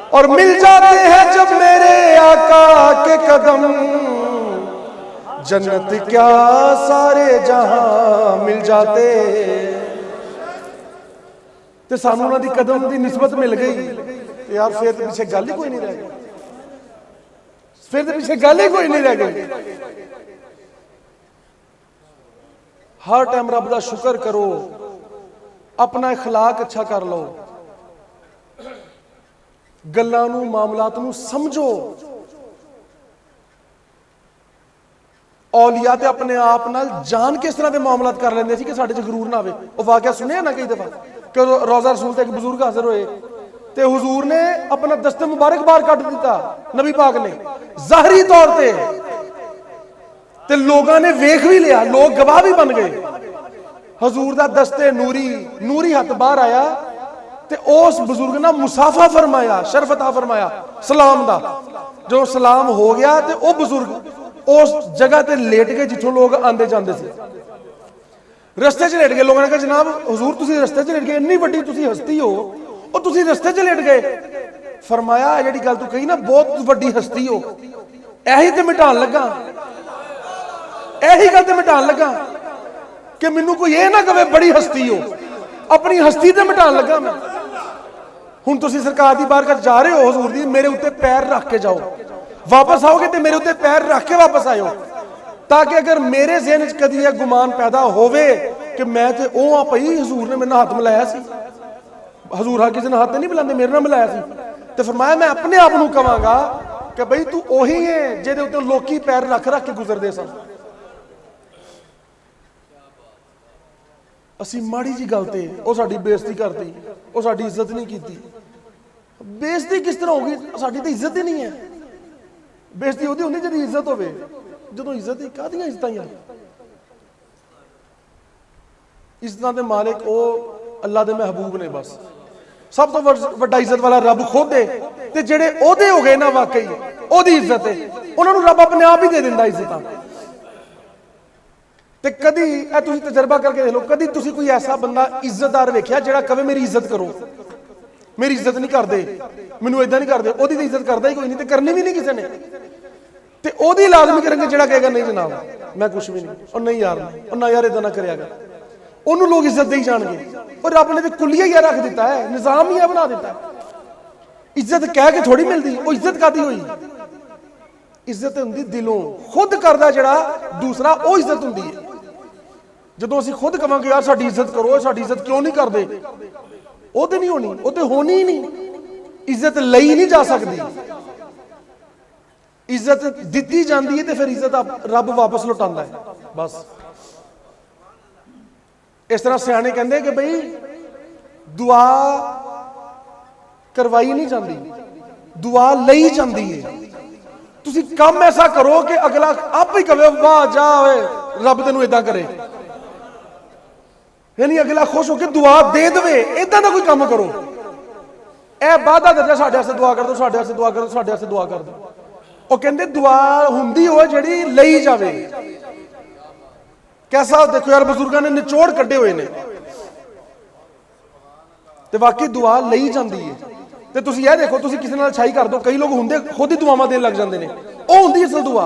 اور مل جاتے ہیں جب میرے آقا کے قدم، جنت کیا سارے جہاں مل جاتے۔ تے سانوں انہاں دی قدم دی نسبت مل گئی، یار پھر تے پیچھے گل ہی کوئی نہیں رہ گئی، پھر تے پیچھے گل ہی کوئی نہیں رہ گئی۔ ہر ٹائم رب دا شکر کرو، اپنا اخلاق اچھا کر لو، گلاں نوں معاملات نوں سمجھو۔ اولیاء تے اپنے آپ نال جان کس طرح دے معاملات کر لیندے سی کہ ساڈے چ غرور نہ آوے۔ او واقعہ سنیا نا کئی دفعہ کہ روضہ رسول تے ایک بزرگ حاضر ہوئے تے حضور نے اپنا دست مبارک باہر کٹ دیتا، نبی پاک نے ظاہری طور تے لوگاں نے ویکھ بھی لیا، لوگ گواہ بھی بن گئے۔ حضور دا دست نوری ہاتھ باہر آیا تے اس بزرگ نے مصافحہ فرمایا، شرف عطا فرمایا سلام دا۔ جو سلام ہو گیا تے او بزرگ اس جگہ تے لیٹ گئے جتھوں لوگ آندے جاندے سے، رستے چ لیٹ گئے۔ لوگوں نے کہا جناب حضور تسی رستے چ لیٹ گئے، اتنی بڑی تسی ہستی ہو اور تسی رستے چ لیٹ گئے۔ فرمایا اے جڑی گل تو کہی نا بہت بڑی ہستی ہو، ایہی تے مٹان لگا، ایہی گل تے مٹان لگا کہ مینوں کوئی یہ نہ کہے بڑی ہستی ہو، اپنی ہستی تے مٹان لگا میں۔ ہن تسی سرکار دی بارگاہ جا رہے ہو، حضور دی میرے اوتے پیر رکھ کے جاؤ، واپس آؤ گے تے میرے اوتے پیر رکھ کے واپس آئیو، تاکہ اگر میرے ذہن وچ کدی یہ گمان پیدا ہووے کہ میں تے او ہاں پئی حضور نے میرے ہاتھ ملایا سی، حضور ہر کسی نے ہاتھ نہیں ملاندے، میرے نال ملایا سی، تے فرمایا میں اپنے آپ نوں کہاں گا کہ بھئی تو اوہی ہے جہدے اوتے لوکی پیر رکھ کے گزردے سن۔ ਅਸੀਂ ਮਾੜੀ ਜੀ ਗੱਲ ਤੇ ਉਹ ਸਾਡੀ ਬੇਇੱਜ਼ਤੀ ਕਰਤੀ, ਉਹ ਸਾਡੀ ਇੱਜ਼ਤ ਨਹੀਂ ਕੀਤੀ। ਬੇਇੱਜ਼ਤੀ ਕਿਸ ਤਰ੍ਹਾਂ ਹੋਗੀ? ਸਾਡੀ ਤਾਂ ਇੱਜ਼ਤ ਹੀ ਨਹੀਂ ਹੈ। ਬੇਇੱਜ਼ਤੀ ਉਹਦੀ ਹੁੰਦੀ ਜਿਹਦੀ ਇੱਜ਼ਤ ਹੋਵੇ। ਜਦੋਂ ਇੱਜ਼ਤ ਹੀ, ਕਾਹਦੀਆਂ ਇੱਜ਼ਤਾਂ ਯਾਰ? ਇੱਜ਼ਤਾਂ ਦੇ ਮਾਲਿਕ ਉਹ ਅੱਲਾ ਦੇ ਮਹਿਬੂਬ ਨੇ ਬਸ। ਸਭ ਤੋਂ ਵੱਡਾ ਇੱਜ਼ਤ ਵਾਲਾ ਰੱਬ ਖੁਦ ਹੈ, ਤੇ ਜਿਹੜੇ ਉਹਦੇ ਹੋ ਗਏ ਨਾ ਵਾਕਈ ਉਹਦੀ ਇੱਜ਼ਤ ਹੈ, ਉਹਨਾਂ ਨੂੰ ਰੱਬ ਆਪਣੇ ਆਪ ਹੀ ਦੇ ਦਿੰਦਾ ਇੱਜ਼ਤਾਂ। ਤੇ ਕਦੀ ਇਹ ਤੁਸੀਂ ਤਜਰਬਾ ਕਰਕੇ ਦੇਖ ਲਓ, ਕਦੀ ਤੁਸੀਂ ਕੋਈ ਐਸਾ ਬੰਦਾ ਇੱਜ਼ਤਦਾਰ ਵੇਖਿਆ ਜਿਹੜਾ ਕਵੇ ਮੇਰੀ ਇੱਜ਼ਤ ਕਰੋ? ਮੇਰੀ ਇੱਜ਼ਤ ਨਹੀਂ ਕਰਦੇ, ਮੈਨੂੰ ਇਦਾਂ ਨਹੀਂ ਕਰਦੇ। ਉਹਦੀ ਤਾਂ ਇੱਜ਼ਤ ਕਰਦਾ ਹੀ ਕੋਈ ਨਹੀਂ, ਤੇ ਕਰਨੀ ਵੀ ਨਹੀਂ ਕਿਸੇ ਨੇ। ਤੇ ਉਹਦੀ ਲਾਜ਼ਮੀ ਕਰਾਂਗੇ ਜਿਹੜਾ ਕਹੇਗਾ ਨਹੀਂ ਜਨਾਬ ਮੈਂ ਕੁਛ ਵੀ ਨਹੀਂ, ਉਹ ਨਹੀਂ ਯਾਰ, ਉਹ ਨਾ ਯਾਰ ਇਦਾਂ ਨਾ ਕਰਿਆਗਾ, ਉਹਨੂੰ ਲੋਕ ਇੱਜ਼ਤ ਦੇ ਹੀ ਜਾਣਗੇ। ਉਹ ਰੱਬ ਨੇ ਤੇ ਕੁੱਲੀਆ ਹੀ ਰੱਖ ਦਿੱਤਾ ਹੈ, ਨਿਜ਼ਾਮ ਹੀ ਬਣਾ ਦਿੱਤਾ। ਇੱਜ਼ਤ ਕਹਿ ਕੇ ਥੋੜੀ ਮਿਲਦੀ। ਉਹ ਇੱਜ਼ਤ ਕਾਦੀ ਹੋਈ? ਇੱਜ਼ਤ ਹੁੰਦੀ ਦਿਲੋਂ, ਖੁਦ ਕਰਦਾ ਜਿਹੜਾ ਦੂਸਰਾ, ਉਹ ਇੱਜ਼ਤ ਹੁੰਦੀ ਹੈ। ਜਦੋਂ ਅਸੀਂ ਖੁਦ ਕਵਾਂਗੇ ਯਾਰ ਸਾਡੀ ਇੱਜ਼ਤ ਕਰੋ, ਸਾਡੀ ਇੱਜ਼ਤ ਕਿਉਂ ਨਹੀਂ ਕਰਦੇ, ਉਹ ਤੇ ਨਹੀਂ ਹੋਣੀ, ਉਹ ਤੇ ਹੋਣੀ ਹੀ ਨਹੀਂ। ਇੱਜ਼ਤ ਲਈ ਨਹੀਂ ਜਾ ਸਕਦੀ। ਇੱਜ਼ਤ ਦਿੱਤੀ ਜਾਂਦੀ ਹੈ ਤੇ ਫਿਰ ਇੱਜ਼ਤ ਰੱਬ ਵਾਪਸ ਲੁਟਾਉਂਦਾ ਹੈ ਬਸ। ਇਸ ਤਰ੍ਹਾਂ ਸਿਆਣੇ ਕਹਿੰਦੇ ਕਿ ਬਈ ਦੁਆ ਕਰਵਾਈ ਨਹੀਂ ਜਾਂਦੀ, ਦੁਆ ਲਈ ਜਾਂਦੀ ਹੈ। ਤੁਸੀਂ ਕੰਮ ਐਸਾ ਕਰੋ ਕਿ ਅਗਲਾ ਆਪ ਹੀ ਕਹੇ ਵਾਹ ਜਾ ਓਏ ਰੱਬ ਤੈਨੂੰ ਇਦਾਂ ਕਰੇ, ਯਾਨੀ ਅਗਲਾ ਖੁਸ਼ ਹੋ ਕੇ ਦੁਆ ਦੇ ਦੇਵੇ। ਇਦਾਂ ਦਾ ਕੋਈ ਕੰਮ ਕਰੋ। ਇਹ ਵਾਅਦਾ ਦਰਜਾ ਸਾਡੇ ਵਾਸਤੇ ਦੁਆ ਕਰ ਦਿਓ, ਸਾਡੇ ਵਾਸਤੇ ਦੁਆ ਕਰ ਦਿਓ, ਸਾਡੇ ਵਾਸਤੇ ਦੁਆ ਕਰ ਦਿਓ। ਉਹ ਕਹਿੰਦੇ ਦੁਆ ਹੁੰਦੀ ਹੋਏ ਜਿਹੜੀ ਲਈ ਜਾਵੇ। ਕੈਸਾ ਦੇਖੋ ਯਾਰ, ਬਜ਼ੁਰਗਾਂ ਨੇ ਨਿਚੋੜ ਕੱਢੇ ਹੋਏ ਨੇ, ਤੇ ਵਾਕਈ ਦੁਆ ਲਈ ਜਾਂਦੀ ਹੈ। ਤੇ ਤੁਸੀਂ ਇਹ ਦੇਖੋ, ਤੁਸੀਂ ਕਿਸੇ ਨਾਲ ਅੱਛਾਈ ਕਰ ਦਿਓ, ਕਈ ਲੋਕ ਹੁੰਦੇ ਖੁਦ ਹੀ ਦੁਆਵਾਂ ਦੇਣ ਲੱਗ ਜਾਂਦੇ ਨੇ। ਉਹ ਹੁੰਦੀ ਅਸਲ ਦੁਆ।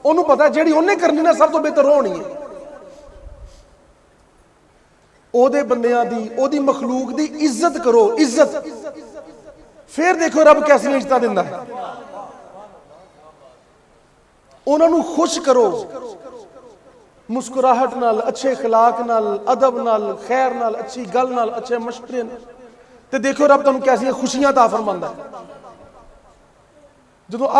ਉਹਨੂੰ ਪਤਾ ਜਿਹੜੀ ਉਹਨੇ ਕਰਨੀ ਨਾ ਸਭ ਤੋਂ ਬਿਹਤਰ ਹੋਣੀ ਹੈ। ਉਹਦੇ ਬੰਦਿਆਂ ਦੀ, ਉਹਦੀ ਮਖਲੂਕ ਦੀ ਇੱਜ਼ਤ ਕਰੋ, ਇੱਜ਼ਤ। ਫਿਰ ਦੇਖੋ ਰੱਬ ਕੈਸੀ ਇੱਜ਼ਤਾਂ ਦਿੰਦਾ ਹੈ। ਉਹਨਾਂ ਨੂੰ ਖੁਸ਼ ਕਰੋ, ਮੁਸਕਰਾਹਟ ਨਾਲ, ਅੱਛੇ اخلاق ਨਾਲ, ਅਦਬ ਨਾਲ, ਖੈਰ ਨਾਲ, ਅੱਛੀ ਗੱਲ ਨਾਲ, ਅੱਛੇ ਮਸ਼ਵਰੇ ਨਾਲ, ਤੇ ਦੇਖੋ ਰੱਬ ਤੁਹਾਨੂੰ ਕੈਸੀਆਂ ਖੁਸ਼ੀਆਂ ਤਾ ਫਰਮਾਉਂਦਾ ਹੈ। ਜਦੋਂ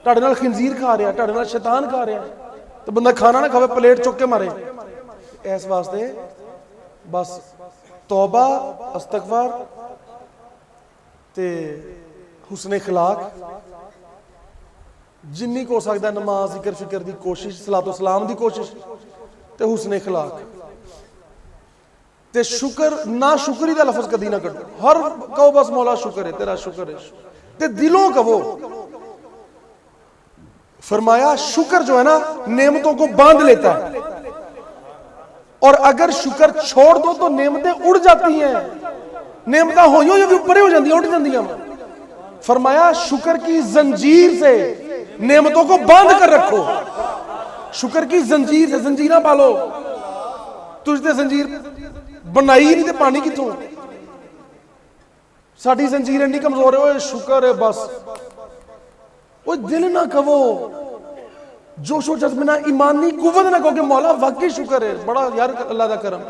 ਤੁਹਾਡੇ ਨਾਲ ਖਿੰਜ਼ੀਰ ਖਾ ਰਿਹਾ, ਤੁਹਾਡੇ ਨਾਲ ਸ਼ੈਤਾਨ ਖਾ ਰਿਹਾ, ਤੇ ਬੰਦਾ ਖਾਣਾ ਨਾ ਖਾਵੇ, ਪਲੇਟ ਚੁੱਕ ਕੇ ਮਾਰੇ। ਇਸ ਵਾਸਤੇ بس توبہ استغفار تے حسن اخلاق جنی کو ہو سکتا ہے نماز ذکر فکر دی کوشش صلاۃ و سلام دی کوشش تے حسن اخلاق تے شکر نہ شکری دا لفظ کدی نہ کڈو ہر کہو بس مولا شکر ہے تیرا شکر ہے تے دلوں کہو فرمایا شکر جو ہے نا نعمتوں کو باندھ لیتا ہے اور اگر شکر چھوڑ دو تو نعمتیں اڑ جاتی ہیں نعمتیں ہوئیوں جو بھی اوپرے ہو جاندی ہیں اڑ جاندی ہیں فرمایا شکر کی زنجیر سے نعمتوں کو باندھ کر رکھو شکر کی زنجیر سے زنجیرہ پالو تجھ تے زنجیر بنائی نہیں تے پانی کی تو ساڑھی زنجیر نہیں کمزور ہے وہ شکر ہے بس وہ دل نہ کہو جوش و جذبہ نہ ایمانی قوت نہ کہو کہ مولا واقعی شکر ہے بڑا یار اللہ دا کرم